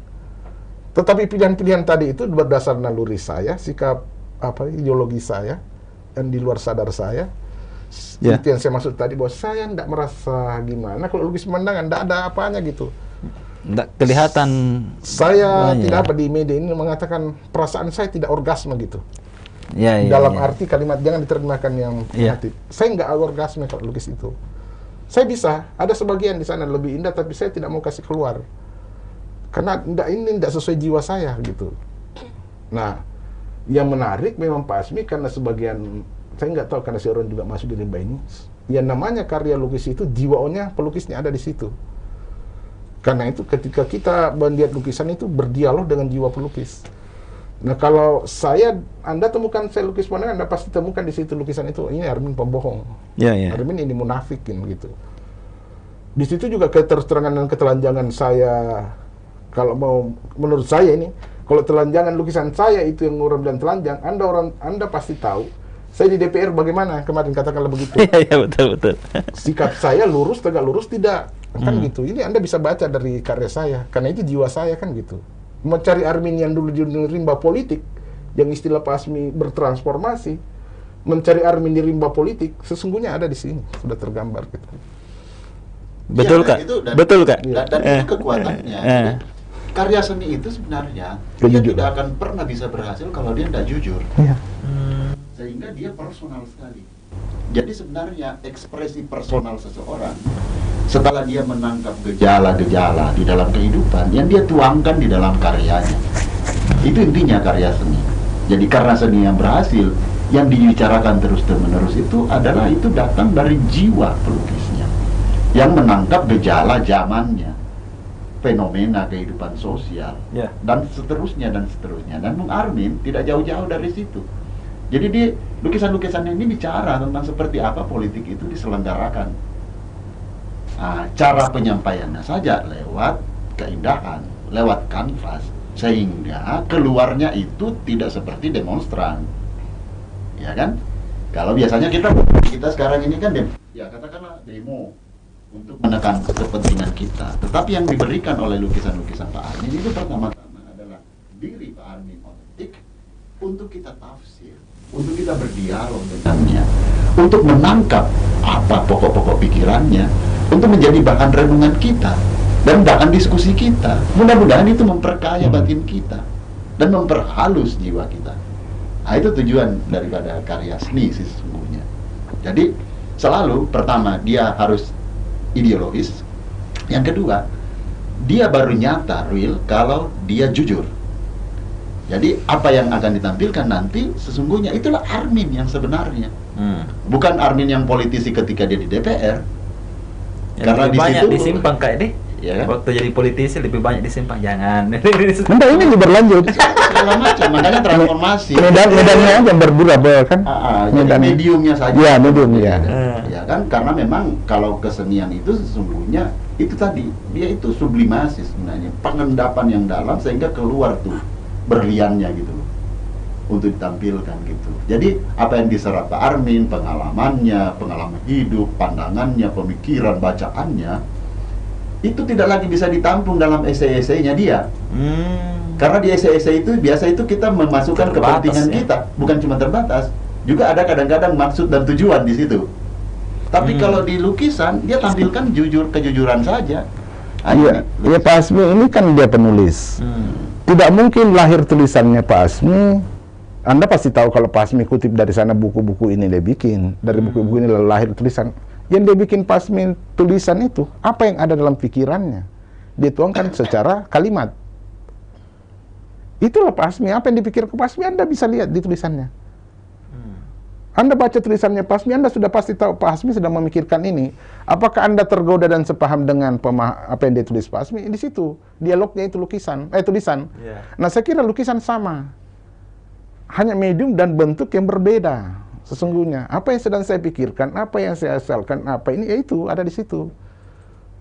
Tetapi pilihan-pilihan tadi itu berdasar naluri saya, sikap ideologi saya, yang di luar sadar saya. Ya. Itu yang saya maksud tadi, bahwa saya tidak merasa gimana kalau lukis pemandangan, tidak ada apanya gitu. Nggak kelihatan. Saya banyak. tidak apa di media ini mengatakan perasaan saya tidak orgasme gitu. Ya, ya, Dalam ya. arti kalimat, jangan diterjemahkan yang Iya. negatif. Saya nggak orgasme kalau lukis itu. Saya bisa, ada sebagian di sana lebih indah, tapi saya tidak mau kasih keluar. Karena ini tidak sesuai jiwa saya gitu. Nah, yang menarik memang Pak Asmi, karena sebagian, saya nggak tahu karena si orang juga masuk di rimba ini. Yang namanya karya lukis itu, jiwanya pelukisnya ada di situ. Karena itu ketika kita melihat lukisan itu berdialog dengan jiwa pelukis. Nah, kalau Anda temukan saya lukis pemandangan, Anda pasti temukan di situ lukisan itu. Ini Armin pembohong. Ya, ya. Armin ini munafikin gitu. Di situ juga keterterangan dan ketelanjangan saya. Kalau mau menurut saya ini, kalau telanjangan lukisan saya itu yang muram dan telanjang, Anda pasti tahu. Saya di DPR bagaimana kemarin, katakanlah begitu. Iya, betul. Sikap saya lurus, tegak lurus, tidak. Kan gitu. Ini Anda bisa baca dari karya saya. Karena itu jiwa saya kan gitu. Mencari Armin yang dulu di rimba politik, yang istilah Pak Asmi bertransformasi, mencari Armin di rimba politik, sesungguhnya ada di sini. Sudah tergambar gitu. Betul, Ya, Kak? dan itu, Betul, Kak? Dan itu kekuatannya. Jadi, karya seni itu sebenarnya dia Kejujuran. tidak akan pernah bisa berhasil kalau dia tidak jujur. Iya. Sehingga dia personal sekali. Jadi sebenarnya ekspresi personal seseorang, setelah dia menangkap gejala-gejala di dalam kehidupan, yang dia tuangkan di dalam karyanya. Itu intinya karya seni. Jadi karena seni yang berhasil, yang dibicarakan terus-menerus itu adalah itu datang dari jiwa pelukisnya, yang menangkap gejala zamannya, fenomena kehidupan sosial, Ya. dan seterusnya. Dan Bung Armin tidak jauh-jauh dari situ. Jadi di lukisan-lukisan ini bicara tentang seperti apa politik itu diselenggarakan. Nah, cara penyampaiannya saja lewat keindahan, lewat kanvas, sehingga keluarnya itu tidak seperti demonstran, ya kan? Kalau biasanya kita sekarang ini kan ya katakanlah demo untuk menekan kepentingan kita. Tetapi yang diberikan oleh lukisan-lukisan Pak Armin itu pertama-tama adalah diri Pak Armin otentik untuk kita tafsir, untuk kita berdialog dengannya, untuk menangkap apa pokok-pokok pikirannya, untuk menjadi bahan renungan kita dan bahan diskusi kita. Mudah-mudahan itu memperkaya batin kita dan memperhalus jiwa kita. Nah, itu tujuan daripada karya seni sih sesungguhnya. Jadi selalu pertama dia harus ideologis, yang kedua dia baru nyata real kalau dia jujur. Jadi apa yang akan ditampilkan nanti sesungguhnya itulah Armin yang sebenarnya, bukan Armin yang politisi ketika dia di DPR. Ya, Karena lebih di banyak situ- disimpang, Kak, deh. Ya kan? Waktu jadi politisi lebih banyak disimpang, jangan. Enggak, ini berlanjut. Segala macam, makanya transformasi. Medannya aja berbeda kan? Jadi mediumnya saja. Ya, medium ya. Ya kan, karena memang kalau kesenian itu sesungguhnya itu tadi dia itu sublimasi sebenarnya, pengendapan yang dalam sehingga keluar tuh berliannya gitu loh untuk ditampilkan gitu. Jadi apa yang diserap Pak Armin, pengalamannya, pengalaman hidup, pandangannya, pemikiran, bacaannya itu tidak lagi bisa ditampung dalam esai-esainya dia. Karena di esai-esai itu biasa itu kita memasukkan Terbatas, kepentingan ya. kita, bukan cuma terbatas, juga ada kadang-kadang maksud dan tujuan di situ. Tapi kalau di lukisan dia tampilkan kejujuran saja. Nah, Iya, ini ya Pak Asmi ini kan dia penulis. Tidak mungkin lahir tulisannya Pak Asmi. Anda pasti tahu kalau Pak Asmi kutip dari sana buku-buku ini dia bikin. Dari buku-buku ini lahir tulisan. Yang dia bikin Pak Asmi tulisan itu, apa yang ada dalam pikirannya? Dia tuangkan secara kalimat. Itulah Pak Asmi, apa yang dipikir ke Pak Asmi Anda bisa lihat di tulisannya. Anda baca tulisannya Pak Asmi, Anda sudah pasti tahu Pak Asmi sedang memikirkan ini. Apakah Anda tergoda dan sepaham dengan apa yang dia tulis Pak Asmi? Di situ, dialognya itu tulisan. Yeah. Nah, saya kira lukisan sama. Hanya medium dan bentuk yang berbeda. Sesungguhnya, apa yang sedang saya pikirkan, apa yang saya asalkan, apa ini, ya itu ada di situ.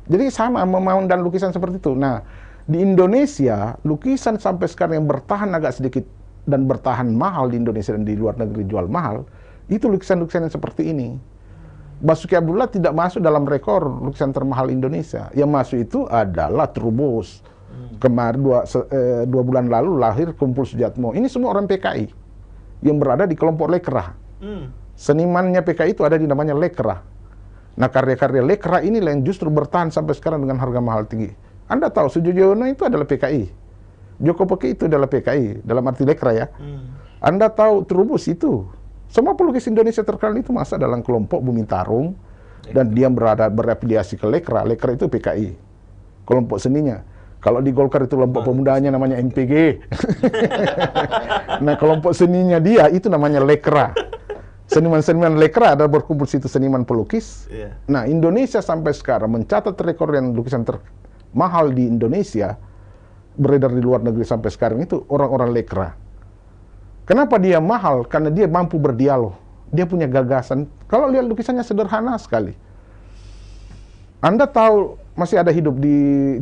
Jadi sama memaun dan lukisan seperti itu. Nah, di Indonesia, lukisan sampai sekarang yang bertahan agak sedikit dan bertahan mahal di Indonesia dan di luar negeri jual mahal, itu lukisan-lukisan yang seperti ini. Basuki Abdullah tidak masuk dalam rekor lukisan termahal Indonesia. Yang masuk itu adalah Trubus. Kemarin 2 bulan lalu lahir Kumpul Sujatmo. Ini semua orang PKI yang berada di kelompok Lekrah. Senimannya PKI itu ada di namanya lekra. Nah, karya-karya lekra inilah yang justru bertahan sampai sekarang dengan harga mahal tinggi. Anda tahu, Sujoyono itu adalah PKI. Joko Peki itu adalah PKI, dalam arti lekra ya. Anda tahu Trubus itu. Semua pelukis Indonesia terkenal itu masuk dalam kelompok Bumintarung. Dan dia berafiliasi ke lekra. Lekra itu PKI. Kelompok seninya. Kalau di Golkar itu kelompok pemudanya namanya MPG. Nah, kelompok seninya dia itu namanya lekra. Seniman-seniman lekra ada berkumpul situ, seniman pelukis. Nah, Indonesia sampai sekarang mencatat rekor yang lukisan termahal di Indonesia, beredar di luar negeri sampai sekarang itu orang-orang lekra. Kenapa dia mahal? Karena dia mampu berdialog. Dia punya gagasan. Kalau lihat lukisannya sederhana sekali. Anda tahu masih ada hidup di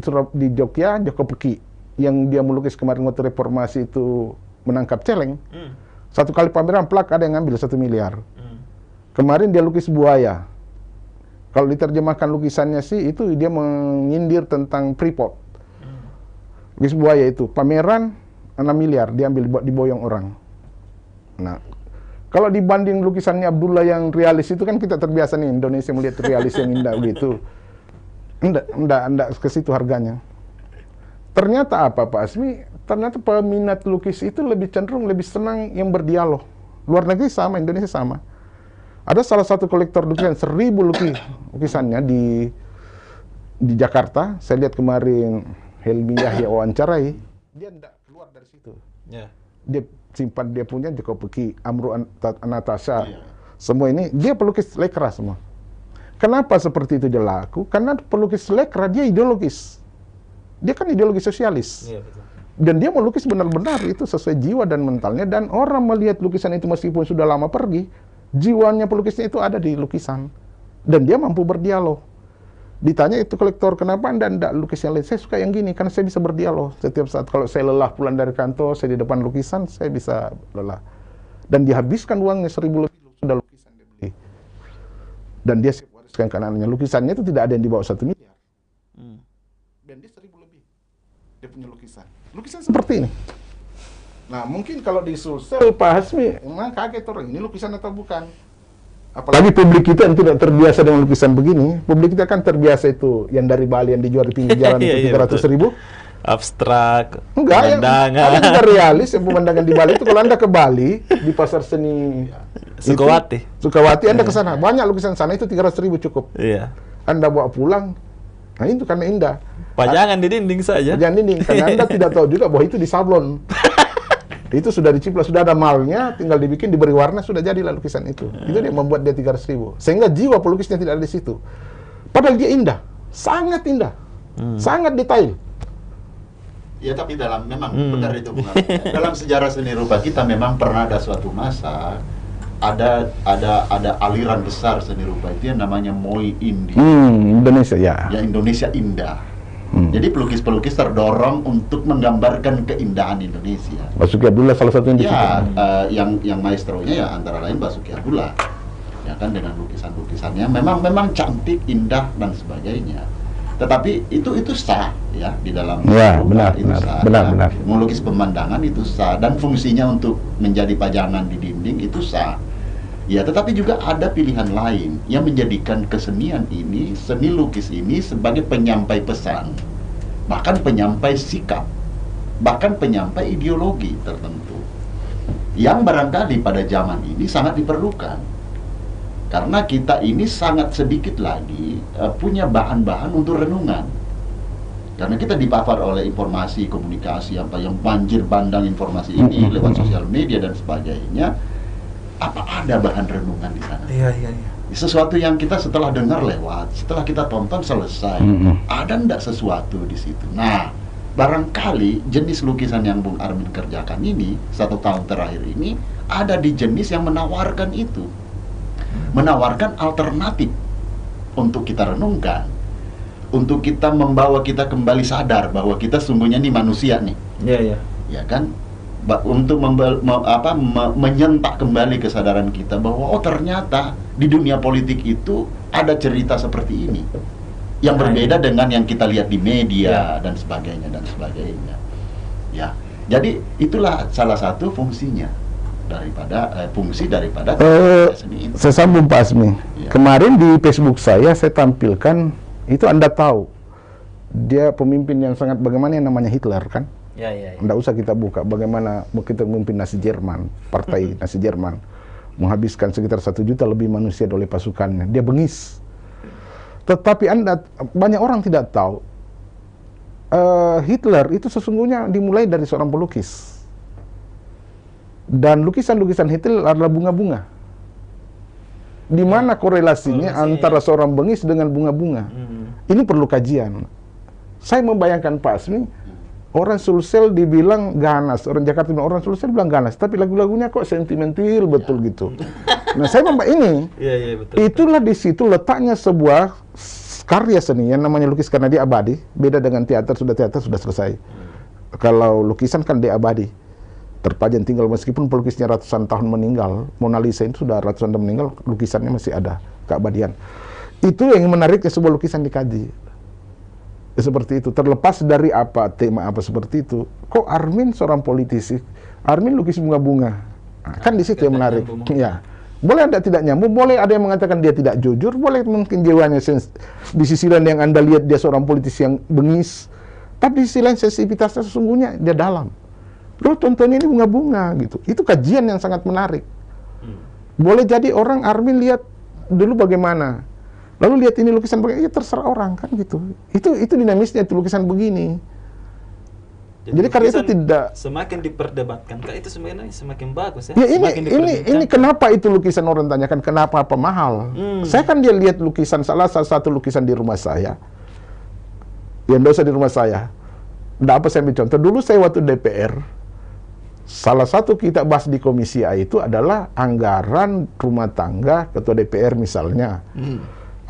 Jogja, Joko Peki, yang dia melukis kemarin waktu reformasi itu menangkap celeng. Satu kali pameran plak ada yang ngambil 1 miliar. Kemarin dia lukis buaya. Kalau diterjemahkan lukisannya sih itu dia menyindir tentang Freeport. Lukis buaya itu pameran 6 miliar diambil buat diboyong orang. Nah, kalau dibanding lukisannya Abdullah yang realis itu kan kita terbiasa nih Indonesia melihat realis yang indah begitu. Enggak ke situ harganya. Ternyata apa Pak Asmi? Ternyata peminat lukis itu lebih cenderung lebih senang yang berdialog. Luar negeri sama, Indonesia sama. Ada salah satu kolektor lukisan 1000 lukisannya di Jakarta. Saya lihat kemarin Helmi Yahya wawancarai. Dia enggak keluar dari situ. Dia simpan, dia punya Joko Peki, Amru Anatasha. Semua ini dia pelukis lekra semua. Kenapa seperti itu dia laku? Karena pelukis lekra dia ideologis. Dia kan ideologi sosialis. Dan dia melukis benar-benar itu sesuai jiwa dan mentalnya. Dan orang melihat lukisan itu meskipun sudah lama pergi, jiwanya pelukisnya itu ada di lukisan. Dan dia mampu berdialog. Ditanya itu kolektor, kenapa Anda tidak lukis yang lain? Saya suka yang gini, karena saya bisa berdialog. Setiap saat kalau saya lelah pulang dari kantor, saya di depan lukisan, saya bisa lelah. Dan dihabiskan uangnya 1000 lebih, sudah lukisan dia beli. Dan dia siap wariskan ke anaknya. Lukisannya itu tidak ada yang di bawah 1 miliar. Dan dia 1000 lebih. Dia punya lukisan. Lukisan seperti ini. Nah, mungkin kalau di Sulsel, Pak Hasmi, emang kaget orang, ini lukisan atau bukan? Apalagi publik kita yang tidak terbiasa dengan lukisan begini. Publik kita kan terbiasa itu, yang dari Bali yang dijual di pinggir jalan itu 300.000. Abstrak, enggak, ada juga realis yang pemandangan di Bali itu. Kalau Anda ke Bali, di pasar seni Sukawati, Anda ke sana, banyak lukisan sana itu 300.000 cukup. Anda bawa pulang, nah itu karena indah. Pajangan di dinding saja. Pajangan dinding, karena Anda tidak tahu juga bahwa itu disablon. Itu sudah diciplas, sudah ada malnya, tinggal dibikin, diberi warna, sudah jadilah lukisan itu. Itu dia membuat dia 300.000. Sehingga jiwa pelukisnya tidak ada di situ. Padahal dia indah, sangat indah, sangat detail. Ya, tapi memang benar itu Bung Armin. Dalam sejarah seni rupa kita memang pernah ada suatu masa ada aliran besar seni rupa itu yang namanya Moi Indi. Indonesia ya. Ya, Indonesia indah. Jadi pelukis-pelukis terdorong untuk menggambarkan keindahan Indonesia. Basuki Abdullah salah satunya di situ. Yang maestronya ya antara lain Basuki Abdullah. Ya kan, dengan lukisan-lukisannya memang cantik, indah dan sebagainya. Tetapi itu sah ya di dalam benar. melukis pemandangan itu sah, dan fungsinya untuk menjadi pajangan di dinding itu sah. Ya, tetapi juga ada pilihan lain yang menjadikan kesenian ini, seni lukis ini sebagai penyampai pesan, bahkan penyampai sikap, bahkan penyampai ideologi tertentu yang barangkali pada zaman ini sangat diperlukan. Karena kita ini sangat sedikit lagi punya bahan-bahan untuk renungan. Karena kita dipapar oleh informasi, komunikasi, yang banjir bandang informasi ini lewat sosial media dan sebagainya. Apa ada bahan renungan di sana? Iya. Sesuatu yang kita setelah dengar lewat, setelah kita tonton selesai, ada ndak sesuatu di situ? Nah, barangkali jenis lukisan yang Bung Armin kerjakan ini 1 tahun terakhir ini ada di jenis yang menawarkan itu. Menawarkan alternatif untuk kita renungkan, untuk kita membawa kita kembali sadar bahwa kita sungguhnya nih manusia nih. Ya kan, untuk menyentak kembali kesadaran kita bahwa ternyata di dunia politik itu ada cerita seperti ini yang berbeda dengan yang kita lihat di media dan sebagainya. Ya, jadi itulah salah satu fungsinya. daripada fungsi daripada seni ini. Saya sambung Pak Asmi. Ya. Kemarin di Facebook saya tampilkan itu, Anda tahu dia pemimpin yang sangat bagaimana yang namanya Hitler kan? Ya, ya, ya. Nggak usah kita buka bagaimana kita memimpin Nazi Jerman, partai Nazi Jerman, menghabiskan sekitar 1 juta lebih manusia oleh pasukannya. Dia bengis. Tetapi banyak orang tidak tahu, Hitler itu sesungguhnya dimulai dari seorang pelukis. Dan lukisan-lukisan Hitler adalah bunga-bunga. Di mana korelasinya antara seorang bengis dengan bunga-bunga? Ini perlu kajian. Saya membayangkan Pak Asmi, orang Sulsel dibilang ganas, orang Jakarta bilang orang Sulsel bilang ganas, tapi lagu-lagunya kok sentimental betul gitu. Nah, saya ini, betul. Itulah di situ letaknya sebuah karya seni yang namanya lukis, karena dia abadi. Beda dengan teater sudah selesai. Kalau lukisan kan dia abadi, terpajang tinggal, meskipun pelukisnya ratusan tahun meninggal. Mona Lisa itu sudah ratusan tahun meninggal, lukisannya masih ada keabadian. Itu yang menariknya sebuah lukisan dikaji. Seperti itu, terlepas dari tema apa seperti itu. Kok Armin seorang politisi, Armin lukis bunga-bunga, kan di situ yang menarik. Ya, boleh ada tidak nyambung, boleh ada yang mengatakan dia tidak jujur, boleh mungkin jiwanya di sisi lain yang Anda lihat dia seorang politisi yang bengis, tapi di sisi lain sensitivitasnya sesungguhnya dia dalam. Loh, tontonnya ini bunga-bunga gitu. Itu kajian yang sangat menarik. Boleh jadi orang Armin lihat dulu bagaimana, lalu lihat ini lukisan begini, ya terserah orang kan gitu. Itu dinamisnya itu lukisan begini. Jadi karena itu tidak semakin diperdebatkan, itu sebenarnya semakin bagus ya. Ya ini kenapa itu lukisan orang tanyakan kenapa apa mahal? Saya kan dia lihat lukisan salah satu lukisan di rumah saya. Yang dosa di rumah saya. Nggak apa saya ambil contoh. Dulu saya waktu DPR, salah satu kita bahas di Komisi A itu adalah anggaran rumah tangga ketua DPR misalnya.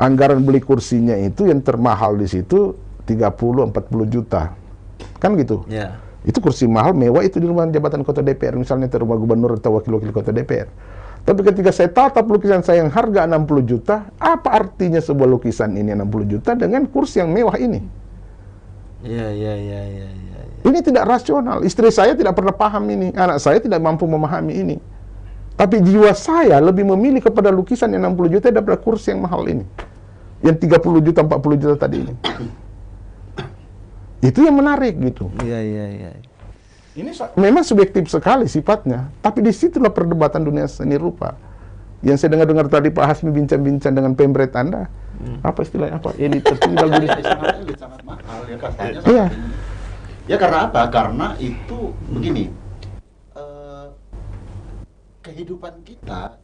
Anggaran beli kursinya itu yang termahal di situ 30-40 juta. Kan gitu. Yeah. Itu kursi mahal, mewah itu di rumah jabatan kota DPR, misalnya di rumah gubernur atau wakil-wakil kota DPR. Tapi ketika saya tatap lukisan saya yang harga 60 juta, apa artinya sebuah lukisan ini 60 juta dengan kursi yang mewah ini? Iya. Ini tidak rasional. Istri saya tidak pernah paham ini, anak saya tidak mampu memahami ini. Tapi jiwa saya lebih memilih kepada lukisan yang 60 juta daripada kursi yang mahal ini. Yang 30 juta, 40 juta tadi ini. Itu yang menarik gitu. Iya. Ini memang subjektif sekali sifatnya, tapi disitulah perdebatan dunia seni rupa. Yang saya dengar tadi Pak Hasmi bincang-bincang dengan pemret Anda, apa istilahnya apa? Elit tertinggal dunia. Sangat mahal ya pastinya. Iya. Ya karena apa? Karena itu begini, kehidupan kita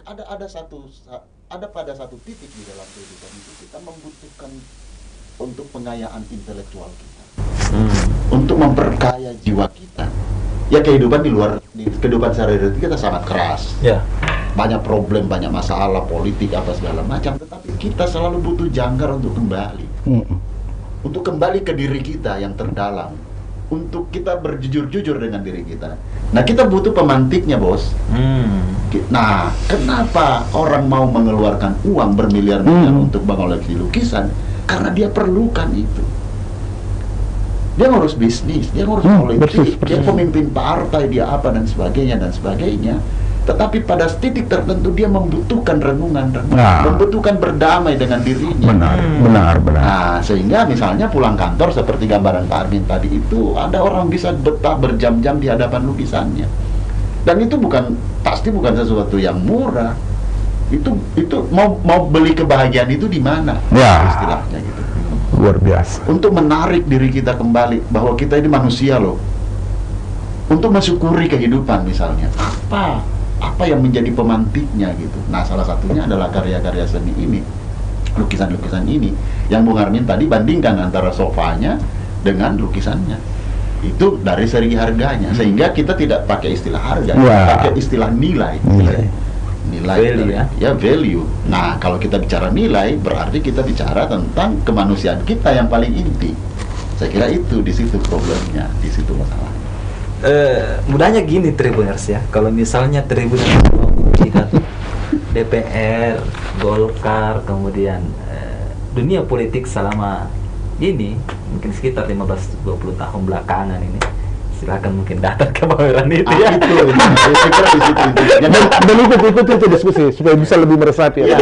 ada pada satu titik di dalam kehidupan itu kita membutuhkan untuk pengayaan intelektual kita, untuk memperkaya jiwa kita. Ya kehidupan kehidupan sehari-hari kita sangat keras. Ya. Banyak problem, banyak masalah politik apa segala macam. Tetapi kita selalu butuh jangkar untuk kembali, untuk kembali ke diri kita yang terdalam, untuk kita berjujur-jujur dengan diri kita. Nah kita butuh pemantiknya bos. Nah kenapa orang mau mengeluarkan uang bermiliar-miliar untuk mengoleksi lukisan? Karena dia perlukan itu. Dia ngurus bisnis, dia ngurus politik, dia pemimpin partai, dia apa dan sebagainya. Tetapi pada titik tertentu dia membutuhkan renungan, membutuhkan berdamai dengan dirinya. Benar. Nah, sehingga misalnya pulang kantor seperti gambaran Pak Armin tadi itu, ada orang bisa betah berjam-jam di hadapan lukisannya. Dan itu pasti bukan sesuatu yang murah. Itu mau beli kebahagiaan itu di mana? Ya. Istilahnya gitu. Luar biasa. Untuk menarik diri kita kembali bahwa kita ini manusia loh. Untuk mensyukuri kehidupan misalnya. Apa yang menjadi pemantiknya gitu. Nah, salah satunya adalah karya-karya seni ini. Lukisan-lukisan ini yang Bung Armin tadi bandingkan antara sofanya dengan lukisannya. Itu dari segi harganya. Sehingga kita tidak pakai istilah harga, pakai istilah nilai. Value ya value. Nah kalau kita bicara nilai berarti kita bicara tentang kemanusiaan kita yang paling inti. Saya kira itu di situ problemnya, di situ masalahnya. Mudahnya gini Tribuners ya, kalau misalnya Tribuners membuktikan DPR, Golkar, kemudian dunia politik selama ini mungkin sekitar 15-20 tahun belakangan ini silakan mungkin datang ke pameran itu ya. Itu, saya kira di situ. Jadi, Dan ikut itu diskusi supaya bisa lebih meresapi ya.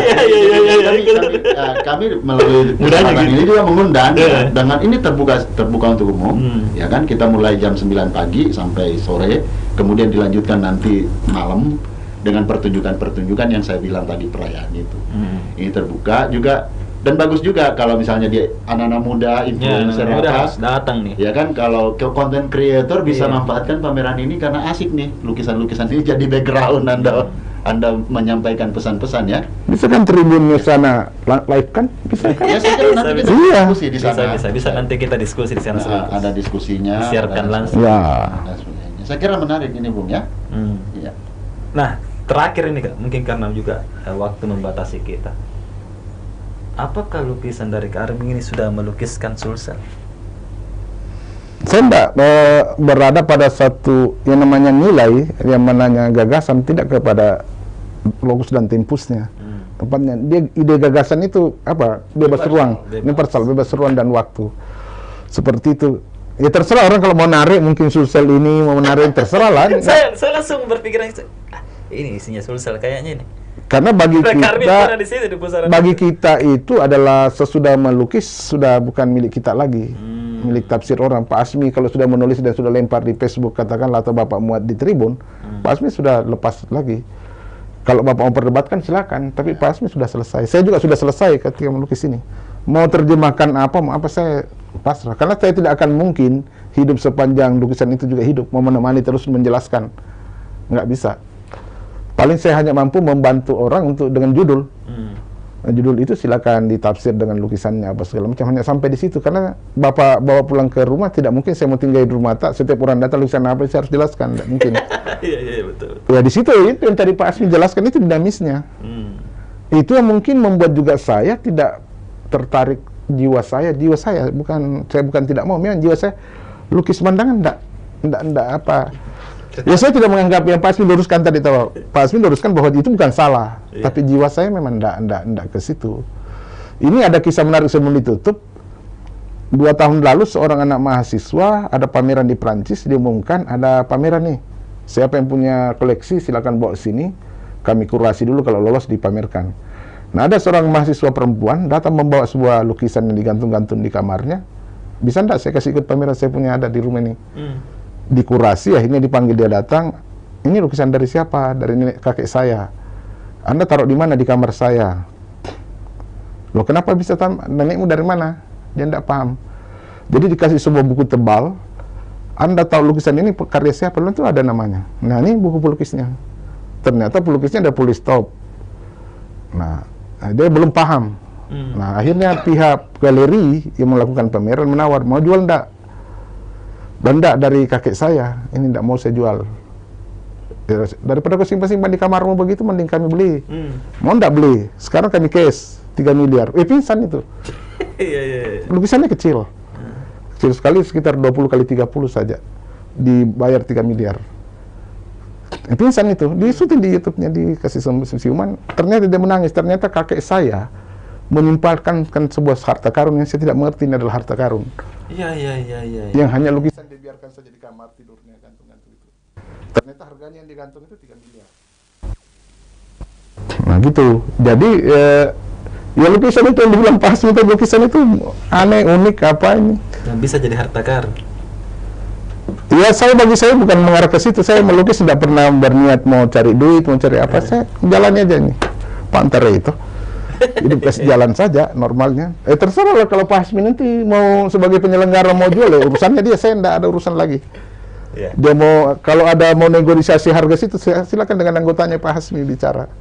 kami melalui kesempatan ini juga mengundang dengan ini terbuka untuk umum, ya kan, kita mulai jam 9 pagi sampai sore, kemudian dilanjutkan nanti malam dengan pertunjukan yang saya bilang tadi, perayaan itu. Ini terbuka juga. Dan bagus juga kalau misalnya dia anak-anak muda, influencer datang nih. Ya kan, kalau ke content creator bisa manfaatkan pameran ini karena asik nih, lukisan-lukisan ini jadi background Anda menyampaikan pesan-pesan ya. Bisa kan Tribunnya sana live kan? Bisa kan? Ya, saya kira nanti kita diskusi di sana. Bisa nanti kita diskusi di sana. Ada diskusinya. Disiarkan langsung. Ya. Saya kira menarik ini, Bung ya. Ya. Nah, terakhir ini Kak, mungkin karena juga waktu membatasi kita. Apakah lukisan dari Kak Armi ini sudah melukiskan Sulsel? Saya tidak berada pada satu yang namanya nilai, yang namanya gagasan, tidak kepada lokus dan tempusnya. Tempatnya, dia ide gagasan itu apa? Bebas ruang, universal, bebas ruang dan waktu. Seperti itu. Ya terserah orang kalau mau narik mungkin Sulsel ini, mau menarik terserah lah. saya langsung berpikiran ini isinya Sulsel kayaknya ini. Karena bagi kita itu adalah sesudah melukis sudah bukan milik kita lagi, milik tafsir orang. Pak Asmi kalau sudah menulis dan sudah lempar di Facebook katakanlah, atau Bapak muat di Tribun, Pak Asmi sudah lepas lagi. Kalau Bapak mau perdebatkan silakan, tapi Pak Asmi sudah selesai. Saya juga sudah selesai ketika melukis ini. Mau terjemahkan apa, mau apa saya pasrah. Karena saya tidak akan mungkin hidup sepanjang lukisan itu juga hidup, mau menemani terus menjelaskan, nggak bisa. Paling saya hanya mampu membantu orang untuk dengan judul. Nah, judul itu silakan ditafsir dengan lukisannya apa segala macam, hanya sampai di situ. Karena Bapak bawa pulang ke rumah tidak mungkin saya mau tinggal di rumah, tak setiap orang datang lukisan apa saya harus jelaskan, tidak mungkin. Iya betul. Ya di situ itu yang tadi Pak Asmi jelaskan, itu dinamisnya. Itu yang mungkin membuat juga saya tidak tertarik jiwa saya bukan tidak mau, memang jiwa saya lukis pemandangan enggak apa. Ya saya tidak menganggap yang Pak Asmi luruskan tadi, tahu. Pak Asmi luruskan bahwa itu bukan salah, tapi jiwa saya memang enggak ke situ. Ini ada kisah menarik sebelum ditutup. 2 tahun lalu seorang anak mahasiswa ada pameran di Prancis, diumumkan ada pameran nih. Siapa yang punya koleksi silakan bawa sini. Kami kurasi dulu, kalau lolos dipamerkan. Nah, ada seorang mahasiswa perempuan datang membawa sebuah lukisan yang digantung-gantung di kamarnya. Bisa enggak saya kasih ikut pameran, saya punya ada di rumah ini. Dikurasi, akhirnya dipanggil, dia datang. Ini lukisan dari siapa? Dari nenek kakek saya. Anda taruh di mana? Di kamar saya. Loh, kenapa bisa nenekmu dari mana? Dia tidak paham. Jadi dikasih sebuah buku tebal. Anda tahu lukisan ini karya siapa? Lalu itu ada namanya. Nah, ini buku pelukisnya. Ternyata pelukisnya ada tulis stop. Nah, dia belum paham. Nah, akhirnya pihak galeri yang melakukan pameran menawar, mau jual enggak? Benda dari kakek saya, ini tidak mau saya jual. Ya, daripada kau simpan-simpan di kamarmu begitu, mending kami beli. Mau tidak beli? Sekarang kami cash 3 miliar. Pingsan itu. Lukisannya kecil. Kecil sekali, sekitar 20 kali 30 saja. Dibayar 3 miliar. Pingsan itu. Disutin di YouTube-nya, dikasih siuman. Ternyata dia menangis. Ternyata kakek saya menyimpankan sebuah harta karun yang saya tidak mengerti ini adalah harta karun. Iya. Yang hanya lukisan dibiarkan saja di kamar tidurnya, gantung-gantung itu. Ternyata harganya yang digantung itu 3 miliar. Nah gitu. Jadi ya lukisan itu yang dibilang pas itu, lukisan itu aneh, unik, apa ini. Yang bisa jadi harta karun. Ya bagi saya bukan mengarah ke situ. Saya melukis tidak pernah berniat mau cari duit, mau cari apa. Saya jalani aja nih. Pantere itu. Hidup kasih jalan saja normalnya. Terserah lah kalau Pak Asmi nanti mau sebagai penyelenggara mau jual, ya urusannya dia, saya enggak ada urusan lagi. Dia mau, kalau ada mau negosiasi harga situ, silakan dengan anggotanya Pak Asmi bicara.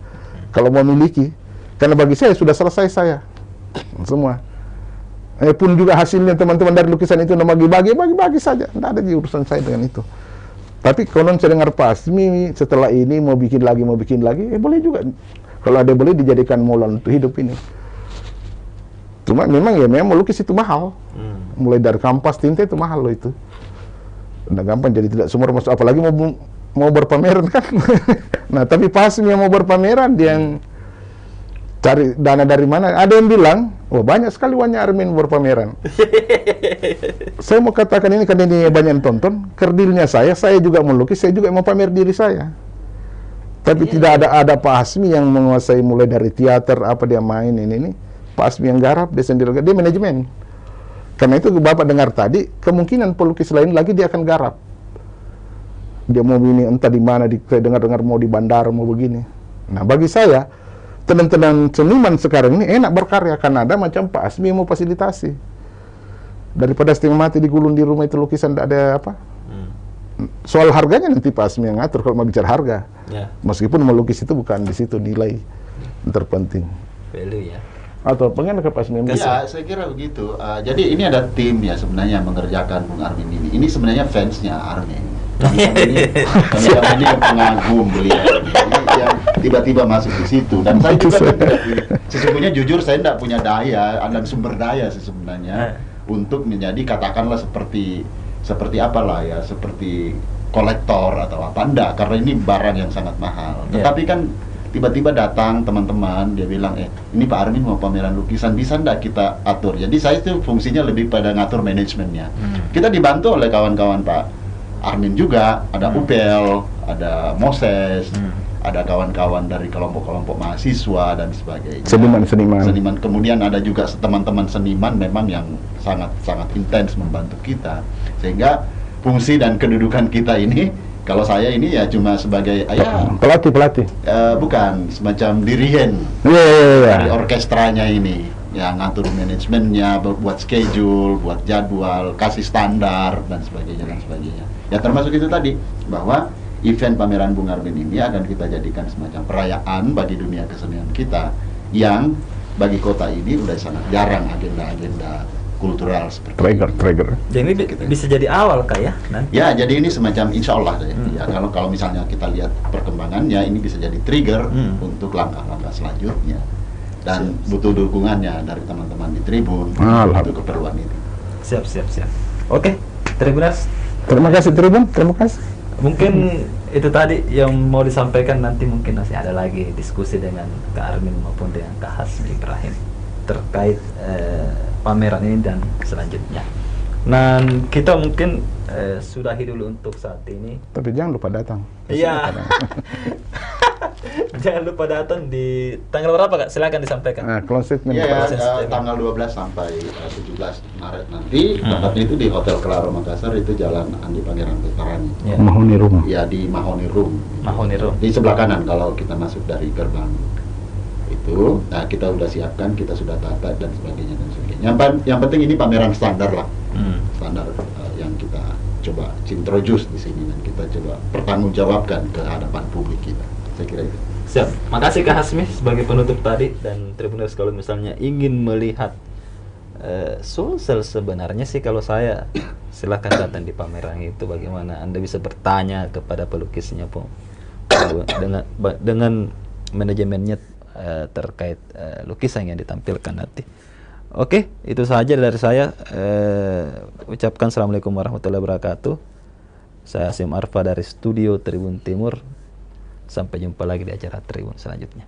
Kalau mau miliki, karena bagi saya sudah selesai saya semua. Pun juga hasilnya teman-teman dari lukisan itu bagi-bagi saja, enggak ada di urusan saya dengan itu. Tapi konon saya dengar Pak Asmi setelah ini mau bikin lagi, boleh juga. Kalau ada boleh dijadikan molan untuk hidup ini. Cuma memang melukis itu mahal. Mulai dari kampas, tinta itu mahal loh itu. Udah gampang, jadi tidak semua masuk. Apalagi mau berpameran kan. Nah, tapi pas yang mau berpameran, dia yang cari dana dari mana. Ada yang bilang, Oh, banyak sekali uangnya Armin berpameran. Saya mau katakan ini karena ini banyak yang tonton, kerdilnya saya juga melukis, saya juga mau pamer diri saya. Tapi tidak ada Pak Hasmi yang menguasai mulai dari teater, apa dia main ini. Pak Hasmi yang garap, dia sendiri, dia manajemen. Karena itu Bapak dengar tadi, kemungkinan pelukis lain lagi dia akan garap. Dia mau ini entah di mana, dengar-dengar mau di bandara, mau begini. Nah, bagi saya, teman-teman seniman sekarang ini enak berkarya karena ada macam Pak Hasmi yang mau fasilitasi. Daripada setengah mati digulung di rumah itu lukisan tidak ada apa. Soal harganya nanti Pak Hasmi yang ngatur kalau mau bicara harga. Meskipun melukis itu bukan di situ nilai terpenting. Value ya. Atau pengen ke Pak Hasmi? Ya, saya kira begitu. Jadi ini ada tim ya sebenarnya yang mengerjakan Bung Armin ini. Ini sebenarnya fansnya Armin. Kami ini yang pengagum beliau ini yang tiba-tiba masuk di situ. Dan saya juga sesungguhnya jujur saya tidak punya daya dan sumber daya sih sebenarnya untuk menjadi katakanlah seperti apalah ya, seperti kolektor atau apa, enggak, karena ini barang yang sangat mahal. Tetapi kan tiba-tiba datang teman-teman, dia bilang, ini Pak Armin mau pameran lukisan, bisa enggak kita atur? Jadi saya itu fungsinya lebih pada ngatur manajemennya. Kita dibantu oleh kawan-kawan Pak Armin juga, ada UPL, ada Moses, ada kawan-kawan dari kelompok-kelompok mahasiswa dan sebagainya. Seniman. Kemudian ada juga teman-teman seniman memang yang sangat intens membantu kita. Sehingga fungsi dan kedudukan kita ini, kalau saya ini ya cuma sebagai pelatih. Bukan, semacam dirigen dari orkestranya ini, yang ngatur manajemennya, buat schedule, buat jadwal, kasih standar dan sebagainya. Ya termasuk itu tadi, bahwa event pameran Bung Armin ini akan kita jadikan semacam perayaan bagi dunia kesenian kita, yang bagi kota ini udah sangat jarang agenda-agenda kultural seperti trigger. Jadi ini bisa jadi awal Kak ya nanti? Ya, jadi ini semacam insya Allah ya, kalau misalnya kita lihat perkembangannya, ini bisa jadi trigger untuk langkah-langkah selanjutnya. Dan butuh dukungannya dari teman-teman di Tribun untuk keperluan ini. Siap. Oke, Tribuners. Terima kasih Tribun, terima kasih. Mungkin itu tadi yang mau disampaikan, nanti mungkin masih ada lagi diskusi dengan Kak Armin maupun dengan Kak Hasmi Ibrahim terkait pameran ini dan selanjutnya. Dan kita mungkin sudahi dulu untuk saat ini. Tapi jangan lupa datang. Iya. Jangan lupa datang di tanggal berapa Kak? Silakan disampaikan. Tanggal 12 sampai 17 Maret nanti. Tempatnya itu di Hotel Claro Makassar, itu Jalan Andi Pangeran Veteran. Mahoni Room. Ya, di Mahoni Room. Di sebelah kanan kalau kita masuk dari gerbang itu. Nah, kita sudah siapkan, kita sudah tata dan sebagainya. Yang penting ini pameran standar lah. Standar yang kita coba introduce di sini dan kita coba pertanggungjawabkan ke hadapan publik kita. Saya kira itu. Siap. Makasih Kak Hasmi sebagai penutup tadi. Dan Tribuners, kalau misalnya ingin melihat Sulsel sebenarnya sih, kalau saya silahkan datang di pameran itu. Bagaimana Anda bisa bertanya kepada pelukisnya po dengan manajemennya terkait lukisan yang ditampilkan nanti. Oke, itu saja dari saya. Ucapkan Assalamualaikum warahmatullahi wabarakatuh. Saya Hasim Arfa dari studio Tribun Timur. Sampai jumpa lagi di acara Tribun selanjutnya.